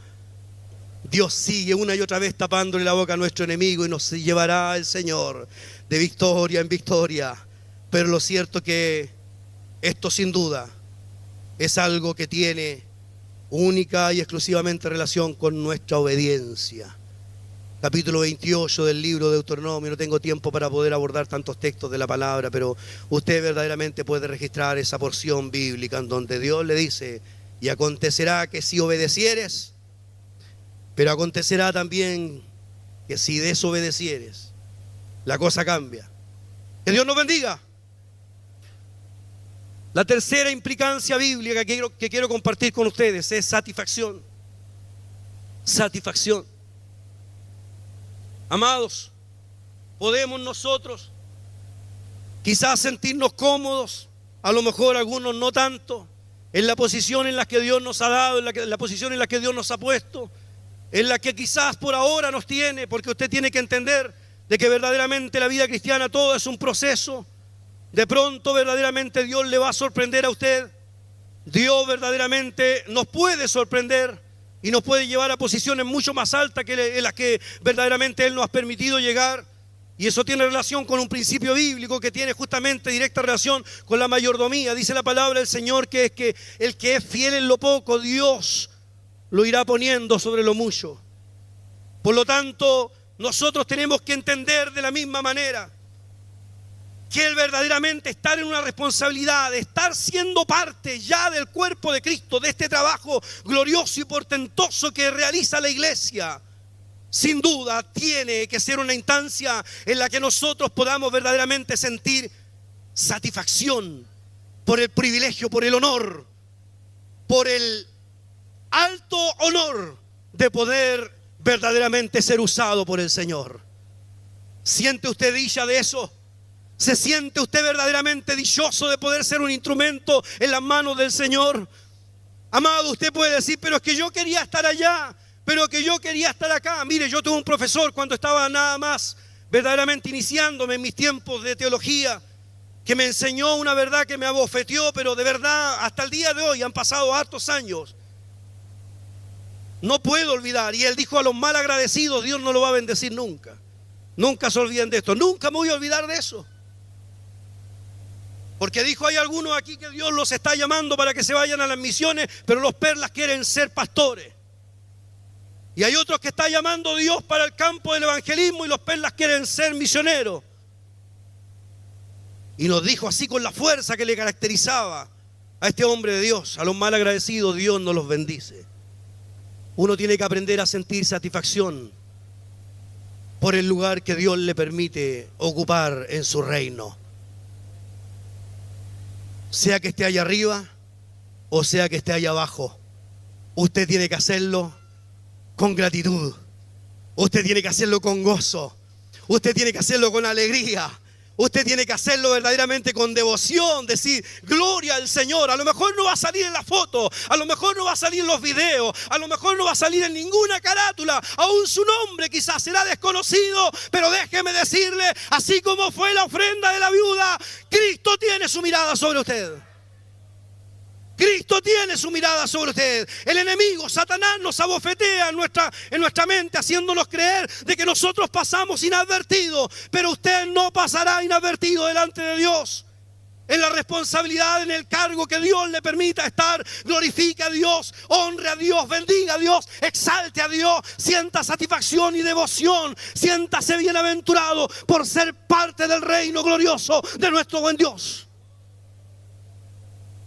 Dios sigue una y otra vez tapándole la boca a nuestro enemigo, y nos llevará el Señor de victoria en victoria. Pero lo cierto que esto sin duda es algo que tiene única y exclusivamente relación con nuestra obediencia. Capítulo 28 del libro de Deuteronomio. No tengo tiempo para poder abordar tantos textos de la palabra, pero usted verdaderamente puede registrar esa porción bíblica en donde Dios le dice: y acontecerá que si obedecieres, pero acontecerá también que si desobedecieres, la cosa cambia. Que Dios nos bendiga. La tercera implicancia bíblica que quiero compartir con ustedes es satisfacción. Satisfacción. Amados, podemos nosotros quizás sentirnos cómodos, a lo mejor algunos no tanto, en la posición en la que Dios nos ha dado, en la posición en la que Dios nos ha puesto, en la que quizás por ahora nos tiene, porque usted tiene que entender de que verdaderamente la vida cristiana todo es un proceso. De pronto verdaderamente Dios le va a sorprender a usted. Dios verdaderamente nos puede sorprender y nos puede llevar a posiciones mucho más altas que en las que verdaderamente Él nos ha permitido llegar. Y eso tiene relación con un principio bíblico que tiene justamente directa relación con la mayordomía. Dice la palabra del Señor que es que el que es fiel en lo poco, Dios lo irá poniendo sobre lo mucho. Por lo tanto, nosotros tenemos que entender de la misma manera que el verdaderamente estar en una responsabilidad, de estar siendo parte ya del cuerpo de Cristo, de este trabajo glorioso y portentoso que realiza la iglesia, sin duda tiene que ser una instancia en la que nosotros podamos verdaderamente sentir satisfacción por el privilegio, por el honor, por el alto honor de poder verdaderamente ser usado por el Señor. ¿Siente usted dicha de eso? ¿Se siente usted verdaderamente dichoso de poder ser un instrumento en las manos del Señor? Amado, usted puede decir, pero es que yo quería estar allá, pero que yo quería estar acá. Mire, yo tuve un profesor cuando estaba nada más verdaderamente iniciándome en mis tiempos de teología, que me enseñó una verdad que me abofeteó, pero de verdad hasta el día de hoy, han pasado hartos años, no puedo olvidar. Y él dijo: a los mal agradecidos Dios no lo va a bendecir nunca. Nunca se olviden de esto, nunca me voy a olvidar de eso. Porque dijo: hay algunos aquí que Dios los está llamando para que se vayan a las misiones, pero los perlas quieren ser pastores. Y hay otros que está llamando Dios para el campo del evangelismo y los perlas quieren ser misioneros. Y nos dijo así con la fuerza que le caracterizaba a este hombre de Dios: a los mal agradecidos Dios no los bendice. Uno tiene que aprender a sentir satisfacción por el lugar que Dios le permite ocupar en su reino. Sea que esté allá arriba o sea que esté allá abajo, usted tiene que hacerlo con gratitud. Usted tiene que hacerlo con gozo. Usted tiene que hacerlo con alegría. Usted tiene que hacerlo verdaderamente con devoción, decir gloria al Señor. A lo mejor no va a salir en la foto, a lo mejor no va a salir en los videos, a lo mejor no va a salir en ninguna carátula, aún su nombre quizás será desconocido, pero déjeme decirle, así como fue la ofrenda de la viuda, Cristo tiene su mirada sobre usted. Cristo tiene su mirada sobre usted. El enemigo, Satanás, nos abofetea en nuestra mente, haciéndonos creer de que nosotros pasamos inadvertidos, pero usted no pasará inadvertido delante de Dios. En la responsabilidad, en el cargo que Dios le permita estar, glorifique a Dios, honre a Dios, bendiga a Dios, exalte a Dios, sienta satisfacción y devoción, siéntase bienaventurado por ser parte del reino glorioso de nuestro buen Dios.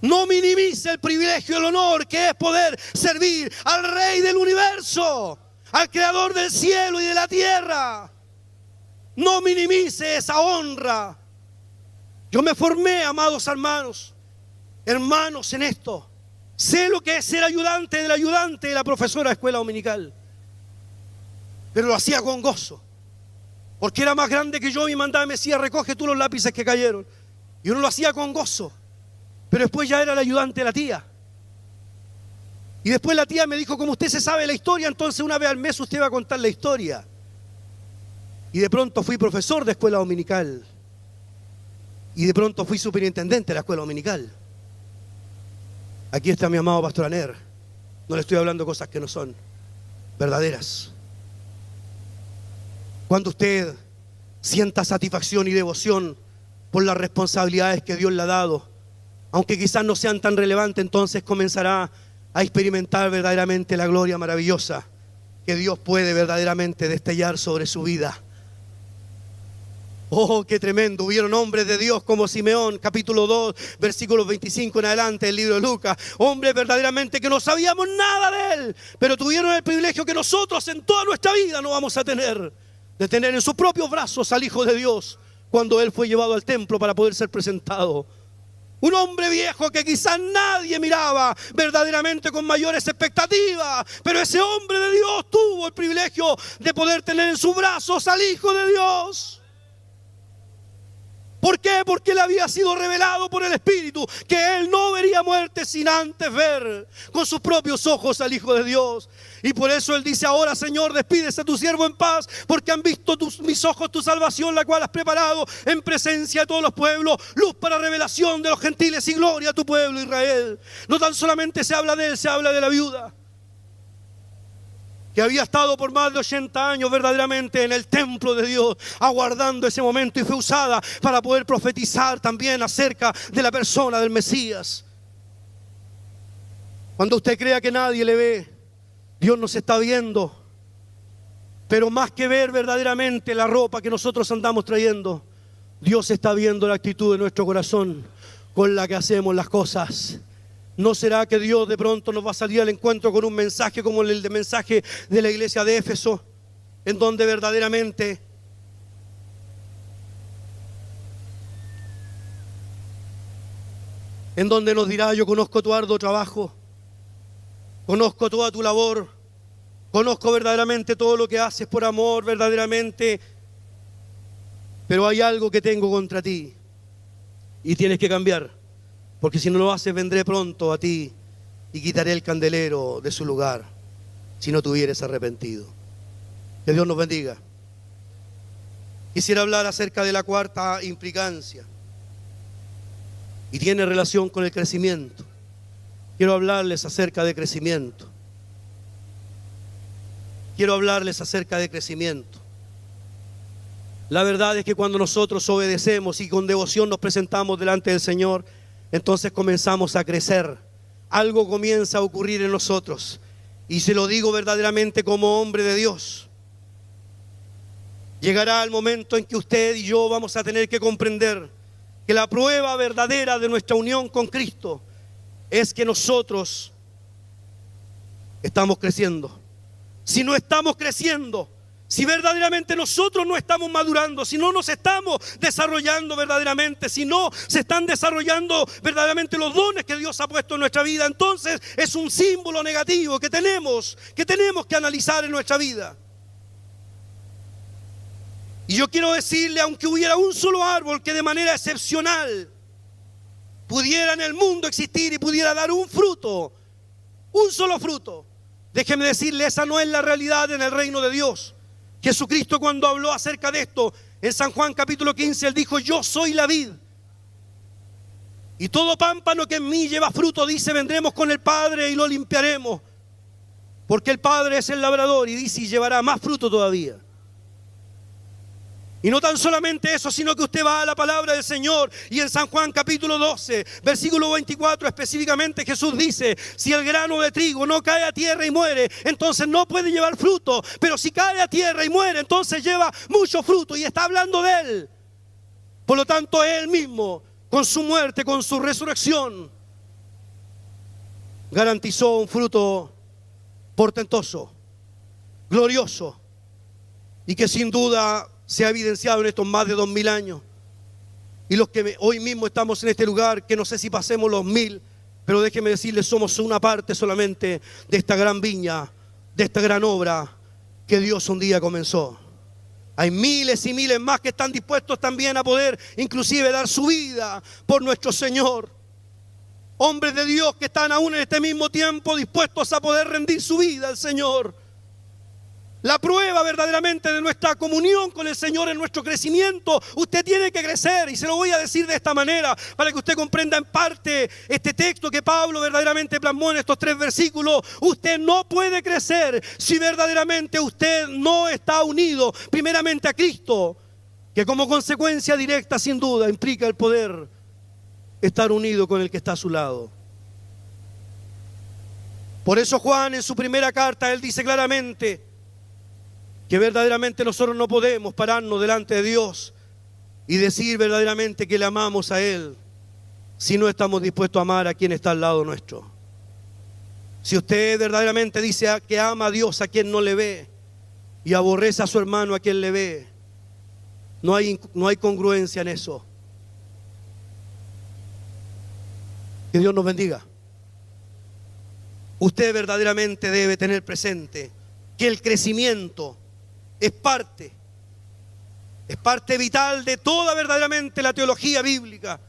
No minimice el privilegio y el honor que es poder servir al Rey del universo, al Creador del cielo y de la tierra. No minimice esa honra. Yo me formé, amados hermanos, en esto. Sé lo que es ser ayudante de la profesora de escuela dominical. Pero lo hacía con gozo. Porque era más grande que yo y mandaba y me decía: recoge tú los lápices que cayeron. Y uno lo hacía con gozo. Pero después ya era el ayudante de la tía. Y después la tía me dijo: como usted se sabe la historia, entonces una vez al mes usted va a contar la historia. Y de pronto fui profesor de escuela dominical. Y de pronto fui superintendente de la escuela dominical. Aquí está mi amado pastor Aner. No le estoy hablando cosas que no son verdaderas. Cuando usted sienta satisfacción y devoción por las responsabilidades que Dios le ha dado, aunque quizás no sean tan relevantes, entonces comenzará a experimentar verdaderamente la gloria maravillosa que Dios puede verdaderamente destellar sobre su vida. Oh, qué tremendo. Hubieron hombres de Dios como Simeón, capítulo 2, versículos 25 en adelante del libro de Lucas. Hombres verdaderamente que no sabíamos nada de él, pero tuvieron el privilegio que nosotros en toda nuestra vida no vamos a tener, de tener en sus propios brazos al Hijo de Dios cuando él fue llevado al templo para poder ser presentado. Un hombre viejo que quizás nadie miraba verdaderamente con mayores expectativas, pero ese hombre de Dios tuvo el privilegio de poder tener en sus brazos al Hijo de Dios. ¿Por qué? Porque le había sido revelado por el Espíritu que él no vería muerte sin antes ver con sus propios ojos al Hijo de Dios. Y por eso él dice: ahora, Señor, despídese a tu siervo en paz, porque han visto mis ojos tu salvación, la cual has preparado en presencia de todos los pueblos, luz para revelación de los gentiles y gloria a tu pueblo Israel. No tan solamente se habla de él, se habla de la viuda, que había estado por más de 80 años verdaderamente en el templo de Dios, aguardando ese momento, y fue usada para poder profetizar también acerca de la persona del Mesías. Cuando usted crea que nadie le ve, Dios nos está viendo. Pero más que ver verdaderamente la ropa que nosotros andamos trayendo, Dios está viendo la actitud de nuestro corazón con la que hacemos las cosas. ¿No será que Dios de pronto nos va a salir al encuentro con un mensaje como el de mensaje de la iglesia de Éfeso, en donde verdaderamente nos dirá: yo conozco tu arduo trabajo, conozco toda tu labor, conozco verdaderamente todo lo que haces por amor, verdaderamente pero hay algo que tengo contra ti y tienes que cambiar, porque si no lo haces vendré pronto a ti y quitaré el candelero de su lugar si no te hubieres arrepentido. Que Dios nos bendiga. Quisiera hablar acerca de la cuarta implicancia y tiene relación con el crecimiento. Quiero hablarles acerca de crecimiento. Quiero hablarles acerca de crecimiento. La verdad es que cuando nosotros obedecemos y con devoción nos presentamos delante del Señor, entonces comenzamos a crecer. Algo comienza a ocurrir en nosotros. Y se lo digo verdaderamente como hombre de Dios. Llegará el momento en que usted y yo vamos a tener que comprender que la prueba verdadera de nuestra unión con Cristo es que nosotros estamos creciendo. Si no estamos creciendo, si verdaderamente nosotros no estamos madurando, si no nos estamos desarrollando verdaderamente, si no se están desarrollando verdaderamente los dones que Dios ha puesto en nuestra vida, entonces es un símbolo negativo que tenemos que analizar en nuestra vida. Y yo quiero decirle, aunque hubiera un solo árbol que de manera excepcional pudiera en el mundo existir y pudiera dar un fruto, un solo fruto, déjeme decirle, esa no es la realidad en el reino de Dios. Jesucristo, cuando habló acerca de esto en San Juan capítulo 15, Él dijo: yo soy la vid, y todo pámpano que en mí lleva fruto, dice, vendremos con el Padre y lo limpiaremos, porque el Padre es el labrador, y dice, y llevará más fruto todavía. Y no tan solamente eso, sino que usted va a la palabra del Señor y en San Juan capítulo 12, versículo 24 específicamente, Jesús dice: si el grano de trigo no cae a tierra y muere, entonces no puede llevar fruto, pero si cae a tierra y muere, entonces lleva mucho fruto, y está hablando de Él. Por lo tanto, Él mismo, con su muerte, con su resurrección, garantizó un fruto portentoso, glorioso, y que sin duda se ha evidenciado en estos más de 2000 años. Y los que hoy mismo estamos en este lugar, que no sé si pasemos los 1000, pero déjenme decirles, somos una parte solamente de esta gran viña, de esta gran obra que Dios un día comenzó. Hay miles y miles más que están dispuestos también a poder inclusive dar su vida por nuestro Señor. Hombres de Dios que están aún en este mismo tiempo dispuestos a poder rendir su vida al Señor. La prueba verdaderamente de nuestra comunión con el Señor en nuestro crecimiento, usted tiene que crecer, y se lo voy a decir de esta manera para que usted comprenda en parte este texto que Pablo verdaderamente plasmó en estos 3 versículos. Usted no puede crecer si verdaderamente usted no está unido primeramente a Cristo, que como consecuencia directa sin duda implica el poder estar unido con el que está a su lado. Por eso Juan en su primera carta, él dice claramente que verdaderamente nosotros no podemos pararnos delante de Dios y decir verdaderamente que le amamos a Él si no estamos dispuestos a amar a quien está al lado nuestro. Si usted verdaderamente dice que ama a Dios a quien no le ve y aborrece a su hermano a quien le ve, no hay congruencia en eso. Que Dios nos bendiga. Usted verdaderamente debe tener presente que el crecimiento es parte vital de toda verdaderamente la teología bíblica,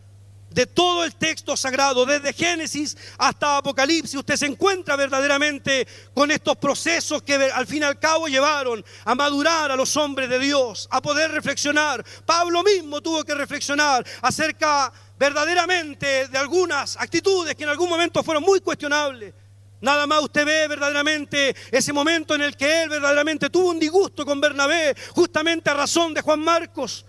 de todo el texto sagrado, desde Génesis hasta Apocalipsis. Usted se encuentra verdaderamente con estos procesos que al fin y al cabo llevaron a madurar a los hombres de Dios, a poder reflexionar. Pablo mismo tuvo que reflexionar acerca verdaderamente de algunas actitudes que en algún momento fueron muy cuestionables. Nada más usted ve verdaderamente ese momento en el que él verdaderamente tuvo un disgusto con Bernabé, justamente a razón de Juan Marcos.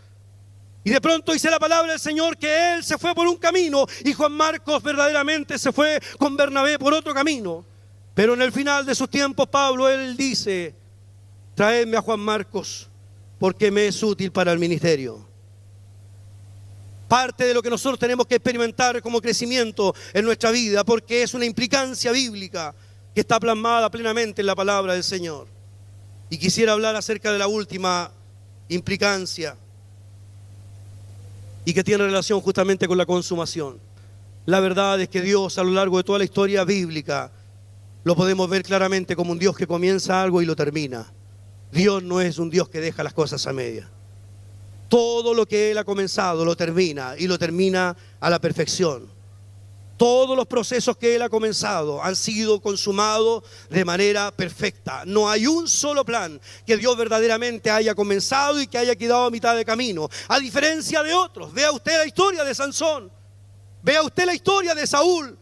Y de pronto dice la palabra del Señor que él se fue por un camino y Juan Marcos verdaderamente se fue con Bernabé por otro camino. Pero en el final de sus tiempos, Pablo, él dice: traedme a Juan Marcos porque me es útil para el ministerio. Parte de lo que nosotros tenemos que experimentar como crecimiento en nuestra vida, porque es una implicancia bíblica que está plasmada plenamente en la palabra del Señor. Y quisiera hablar acerca de la última implicancia, y que tiene relación justamente con la consumación. La verdad es que Dios, a lo largo de toda la historia bíblica, lo podemos ver claramente como un Dios que comienza algo y lo termina. Dios no es un Dios que deja las cosas a medias. Todo lo que Él ha comenzado lo termina, y lo termina a la perfección. Todos los procesos que Él ha comenzado han sido consumados de manera perfecta. No hay un solo plan que Dios verdaderamente haya comenzado y que haya quedado a mitad de camino. A diferencia de otros, vea usted la historia de Sansón, vea usted la historia de Saúl.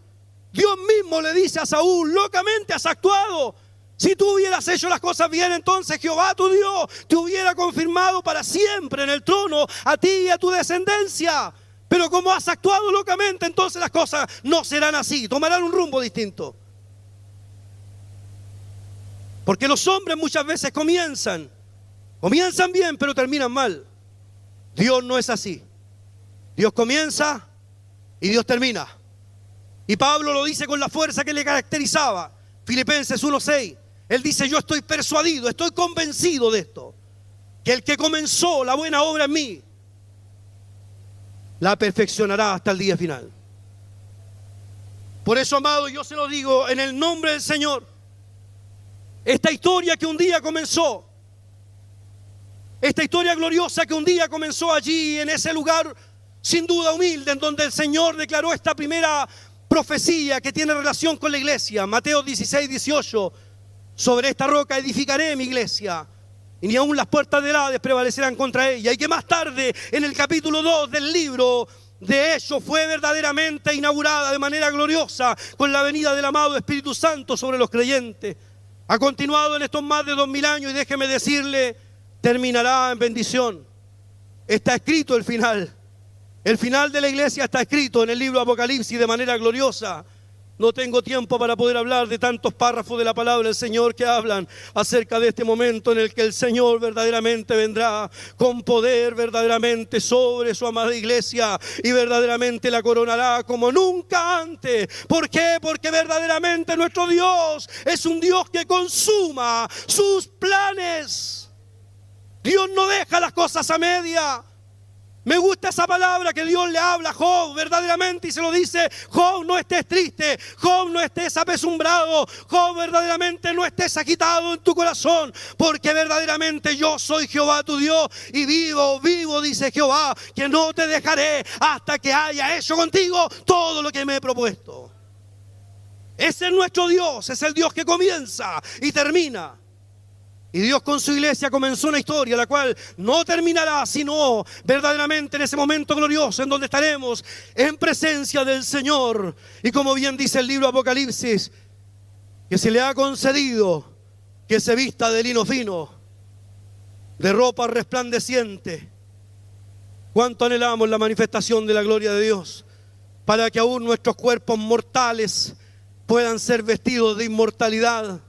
Dios mismo le dice a Saúl: locamente has actuado. Si tú hubieras hecho las cosas bien, entonces Jehová tu Dios te hubiera confirmado para siempre en el trono a ti y a tu descendencia. Pero como has actuado locamente, entonces las cosas no serán así, tomarán un rumbo distinto. Porque los hombres muchas veces comienzan bien, pero terminan mal. Dios no es así. Dios comienza y Dios termina. Y Pablo lo dice con la fuerza que le caracterizaba. Filipenses 1:6. Él dice: yo estoy persuadido, estoy convencido de esto, que el que comenzó la buena obra en mí, la perfeccionará hasta el día final. Por eso, amado, yo se lo digo en el nombre del Señor. Esta historia que un día comenzó, esta historia gloriosa que un día comenzó allí, en ese lugar sin duda humilde, en donde el Señor declaró esta primera profecía que tiene relación con la iglesia. Mateo 16:18. Sobre esta roca edificaré mi iglesia, y ni aun las puertas del Hades prevalecerán contra ella. Y que más tarde, en el capítulo 2 del libro de Hechos, fue verdaderamente inaugurada de manera gloriosa con la venida del amado Espíritu Santo sobre los creyentes. Ha continuado en estos más de 2000 años, y déjeme decirle, terminará en bendición. Está escrito el final. El final de la iglesia está escrito en el libro de Apocalipsis de manera gloriosa. No tengo tiempo para poder hablar de tantos párrafos de la palabra del Señor que hablan acerca de este momento en el que el Señor verdaderamente vendrá con poder verdaderamente sobre su amada iglesia, y verdaderamente la coronará como nunca antes. ¿Por qué? Porque verdaderamente nuestro Dios es un Dios que consuma sus planes. Dios no deja las cosas a media. Me gusta esa palabra que Dios le habla a Job verdaderamente, y se lo dice: Job, no estés triste, Job, no estés apesumbrado, Job, verdaderamente no estés agitado en tu corazón, porque verdaderamente yo soy Jehová tu Dios, y vivo, dice Jehová, que no te dejaré hasta que haya hecho contigo todo lo que me he propuesto. Ese es nuestro Dios, es el Dios que comienza y termina. Y Dios con su iglesia comenzó una historia la cual no terminará, sino verdaderamente en ese momento glorioso en donde estaremos en presencia del Señor. Y como bien dice el libro de Apocalipsis, que se le ha concedido que se vista de lino fino, de ropa resplandeciente. Cuánto anhelamos la manifestación de la gloria de Dios, para que aún nuestros cuerpos mortales puedan ser vestidos de inmortalidad.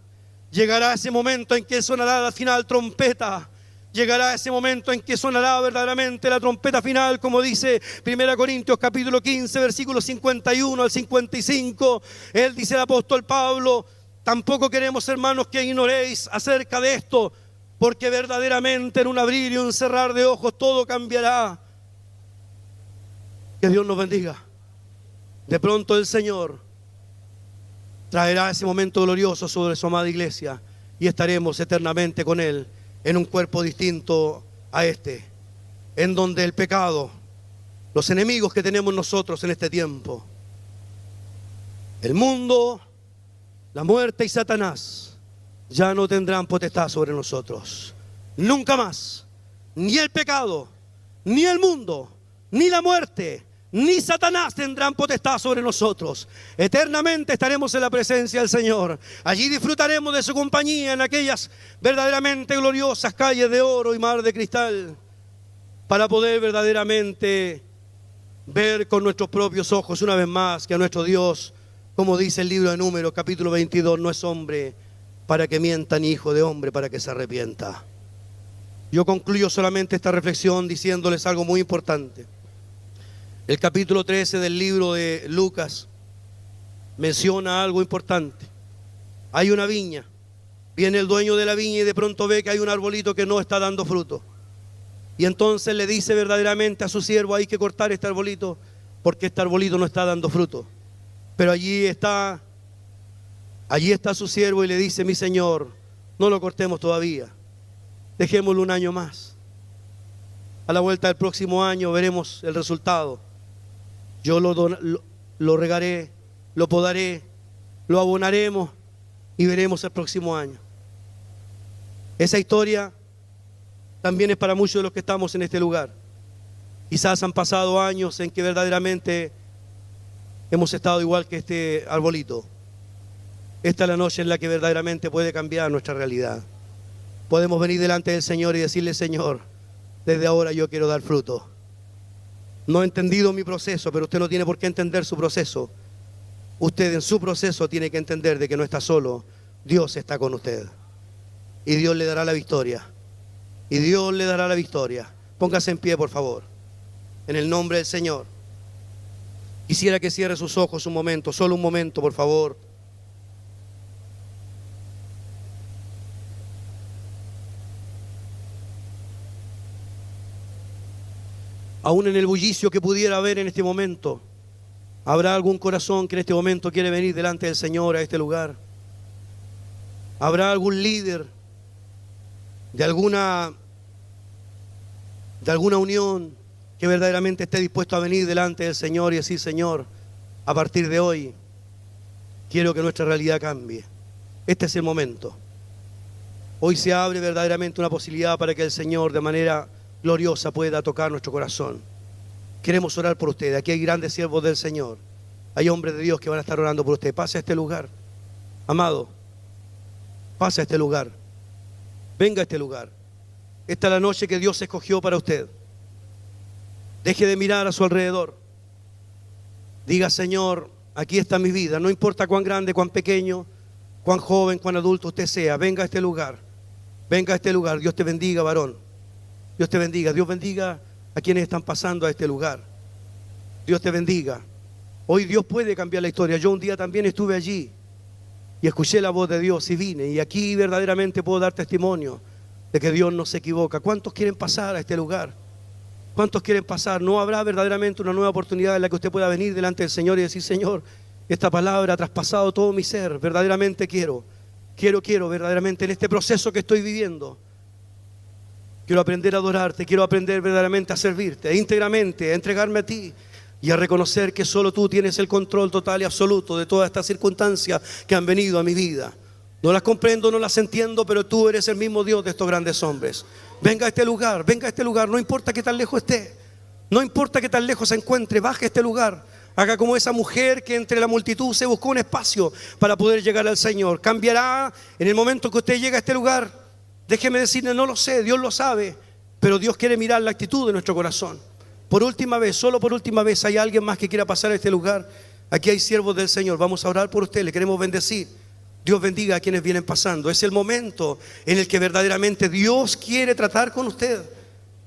Llegará ese momento en que sonará la final trompeta. Llegará ese momento en que sonará verdaderamente la trompeta final, como dice 1 Corintios capítulo 15, versículos 51 al 55. Él dice, el apóstol Pablo: tampoco queremos, hermanos, que ignoréis acerca de esto, porque verdaderamente en un abrir y un cerrar de ojos todo cambiará. Que Dios nos bendiga. De pronto el Señor traerá ese momento glorioso sobre su amada iglesia, y estaremos eternamente con Él en un cuerpo distinto a este, en donde el pecado, los enemigos que tenemos nosotros en este tiempo, el mundo, la muerte y Satanás, ya no tendrán potestad sobre nosotros. Nunca más. Ni el pecado, ni el mundo, ni la muerte, ni Satanás tendrán potestad sobre nosotros. Eternamente estaremos en la presencia del Señor. Allí disfrutaremos de su compañía en aquellas verdaderamente gloriosas calles de oro y mar de cristal, para poder verdaderamente ver con nuestros propios ojos una vez más que a nuestro Dios, como dice el libro de Números capítulo 22, no es hombre para que mienta, ni hijo de hombre para que se arrepienta. Yo concluyo solamente esta reflexión diciéndoles algo muy importante. El capítulo 13 del libro de Lucas menciona algo importante. Hay una viña. Viene el dueño de la viña y de pronto ve que hay un arbolito que no está dando fruto. Y entonces le dice verdaderamente a su siervo: hay que cortar este arbolito, porque este arbolito no está dando fruto. Pero allí está su siervo y le dice: mi señor, no lo cortemos todavía, dejémoslo un año más. A la vuelta del próximo año veremos el resultado. Yo lo regaré, lo podaré, lo abonaremos y veremos el próximo año. Esa historia también es para muchos de los que estamos en este lugar. Quizás han pasado años en que verdaderamente hemos estado igual que este arbolito. Esta es la noche en la que verdaderamente puede cambiar nuestra realidad. Podemos venir delante del Señor y decirle: Señor, desde ahora yo quiero dar fruto. No he entendido mi proceso, pero usted no tiene por qué entender su proceso. Usted en su proceso tiene que entender de que no está solo. Dios está con usted. Y Dios le dará la victoria. Y Dios le dará la victoria. Póngase en pie, por favor. En el nombre del Señor. Quisiera que cierre sus ojos un momento, solo un momento, por favor. Aún en el bullicio que pudiera haber en este momento, ¿habrá algún corazón que en este momento quiere venir delante del Señor a este lugar? ¿Habrá algún líder de alguna unión que verdaderamente esté dispuesto a venir delante del Señor y decir: Señor, a partir de hoy quiero que nuestra realidad cambie? Este es el momento. Hoy se abre verdaderamente una posibilidad para que el Señor de manera gloriosa pueda tocar nuestro corazón. Queremos orar por usted. Aquí hay grandes siervos del Señor. Hay hombres de Dios que van a estar orando por usted. Pase a este lugar. Amado, pase a este lugar. Venga a este lugar. Esta es la noche que Dios escogió para usted. Deje de mirar a su alrededor. Diga: Señor, aquí está mi vida. No importa cuán grande, cuán pequeño, cuán joven, cuán adulto usted sea. Venga a este lugar. Venga a este lugar. Dios te bendiga, varón. Dios te bendiga. Dios bendiga a quienes están pasando a este lugar. Dios te bendiga. Hoy Dios puede cambiar la historia. Yo un día también estuve allí y escuché la voz de Dios y vine. Y aquí verdaderamente puedo dar testimonio de que Dios no se equivoca. ¿Cuántos quieren pasar a este lugar? ¿Cuántos quieren pasar? ¿No habrá verdaderamente una nueva oportunidad en la que usted pueda venir delante del Señor y decir: Señor, esta palabra ha traspasado todo mi ser? Verdaderamente quiero verdaderamente en este proceso que estoy viviendo. Quiero aprender a adorarte, quiero aprender verdaderamente a servirte, íntegramente, a entregarme a ti y a reconocer que solo tú tienes el control total y absoluto de todas estas circunstancias que han venido a mi vida. No las comprendo, no las entiendo, pero tú eres el mismo Dios de estos grandes hombres. Venga a este lugar, no importa que tan lejos esté, no importa que tan lejos se encuentre, baje a este lugar. Haga como esa mujer que entre la multitud se buscó un espacio para poder llegar al Señor. Cambiará en el momento que usted llegue a este lugar. Déjeme decirle: no lo sé, Dios lo sabe, pero Dios quiere mirar la actitud de nuestro corazón. Por última vez, solo por última vez, ¿hay alguien más que quiera pasar a este lugar? Aquí hay siervos del Señor, vamos a orar por usted, le queremos bendecir. Dios bendiga a quienes vienen pasando. Es el momento en el que verdaderamente Dios quiere tratar con usted.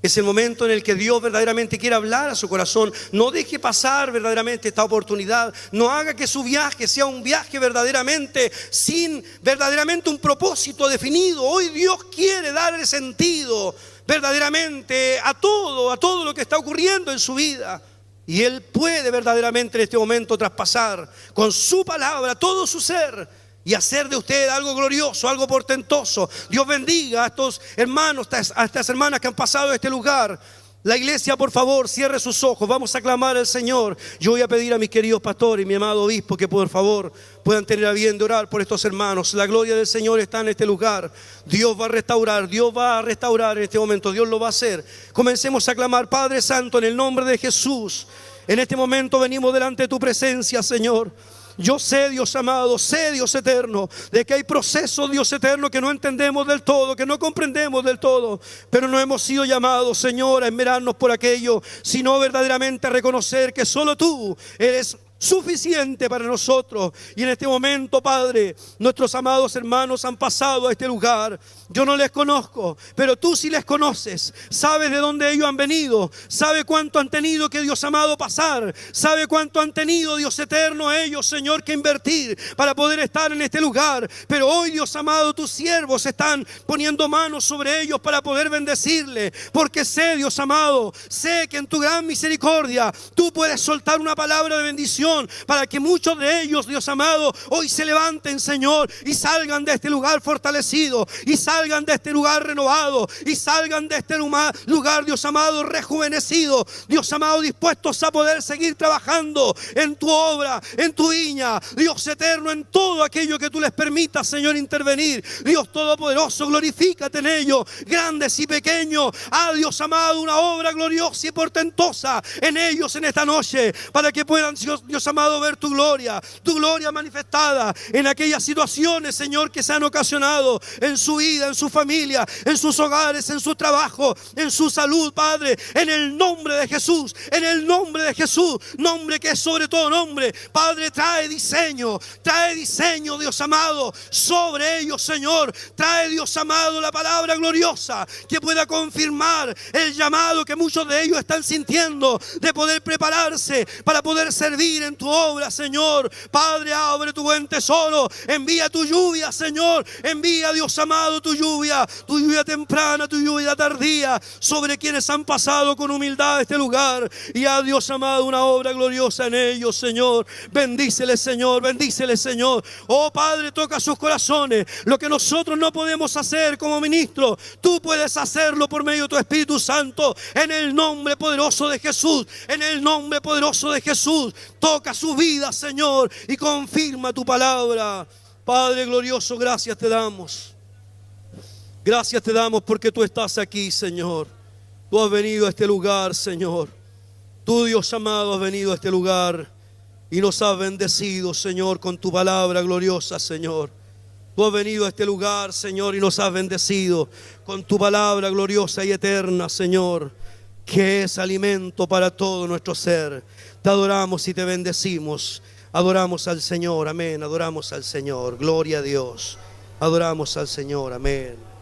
Es el momento en el que Dios verdaderamente quiere hablar a su corazón. No deje pasar verdaderamente esta oportunidad. No haga que su viaje sea un viaje verdaderamente sin verdaderamente un propósito definido. Hoy Dios quiere darle sentido verdaderamente a todo lo que está ocurriendo en su vida. Y Él puede verdaderamente en este momento traspasar con su palabra todo su ser y hacer de usted algo glorioso, algo portentoso. Dios bendiga a estos hermanos, a estas hermanas que han pasado a este lugar. La iglesia, por favor, cierre sus ojos. Vamos a clamar al Señor. Yo voy a pedir a mis queridos pastores y mi amado obispo que por favor puedan tener a bien de orar por estos hermanos. La gloria del Señor está en este lugar. Dios va a restaurar en este momento. Dios lo va a hacer. Comencemos a clamar: Padre Santo, en el nombre de Jesús. En este momento venimos delante de tu presencia, Señor. Yo sé, Dios amado, sé, Dios eterno, de que hay procesos, Dios eterno, que no entendemos del todo, que no comprendemos del todo, pero no hemos sido llamados, Señor, a esmerarnos por aquello, sino verdaderamente a reconocer que solo tú eres suficiente para nosotros. Y en este momento, Padre, nuestros amados hermanos han pasado a este lugar. Yo no les conozco, pero tú sí les conoces. Sabes de dónde ellos han venido. Sabes cuánto han tenido que, Dios amado, pasar. Sabes cuánto han tenido, Dios eterno, ellos, Señor, que invertir para poder estar en este lugar. Pero hoy, Dios amado, tus siervos están poniendo manos sobre ellos para poder bendecirle. Porque sé, Dios amado, sé que en tu gran misericordia tú puedes soltar una palabra de bendición oración para que muchos de ellos, Dios amado, hoy se levanten, Señor, y salgan de este lugar fortalecidos, y salgan de este lugar renovado, y salgan de este lugar, Dios amado, rejuvenecido, Dios amado, dispuestos a poder seguir trabajando en tu obra, en tu viña, Dios eterno, en todo aquello que tú les permitas, Señor, intervenir. Dios Todopoderoso, glorifícate en ellos, grandes y pequeños. Dios amado, una obra gloriosa y portentosa en ellos en esta noche, para que puedan, Dios amado, ver tu gloria manifestada en aquellas situaciones, Señor, que se han ocasionado en su vida, en su familia, en sus hogares, en su trabajo, en su salud, Padre, en el nombre de Jesús, en el nombre de Jesús, nombre que es sobre todo nombre. Padre, trae diseño, Dios amado, sobre ellos, Señor. Trae, Dios amado, la palabra gloriosa que pueda confirmar el llamado que muchos de ellos están sintiendo de poder prepararse para poder servir en tu obra, Señor. Padre, abre tu buen tesoro, envía tu lluvia, Señor, envía, Dios amado, tu lluvia temprana, tu lluvia tardía, sobre quienes han pasado con humildad este lugar, y a Dios amado, una obra gloriosa en ellos, Señor. Bendíceles, Señor, bendíceles, Señor. Oh Padre, toca sus corazones. Lo que nosotros no podemos hacer como ministros, tú puedes hacerlo por medio de tu Espíritu Santo, en el nombre poderoso de Jesús, en el nombre poderoso de Jesús. Toca su vida, Señor, y confirma tu palabra. Padre glorioso, gracias te damos. Gracias te damos porque tú estás aquí, Señor. Tú has venido a este lugar, Señor. Tú, Dios amado, has venido a este lugar y nos has bendecido, Señor, con tu palabra gloriosa, Señor. Tú has venido a este lugar, Señor, y nos has bendecido con tu palabra gloriosa y eterna, Señor, que es alimento para todo nuestro ser. Te adoramos y te bendecimos. Adoramos al Señor, amén. Adoramos al Señor, gloria a Dios. Adoramos al Señor, amén.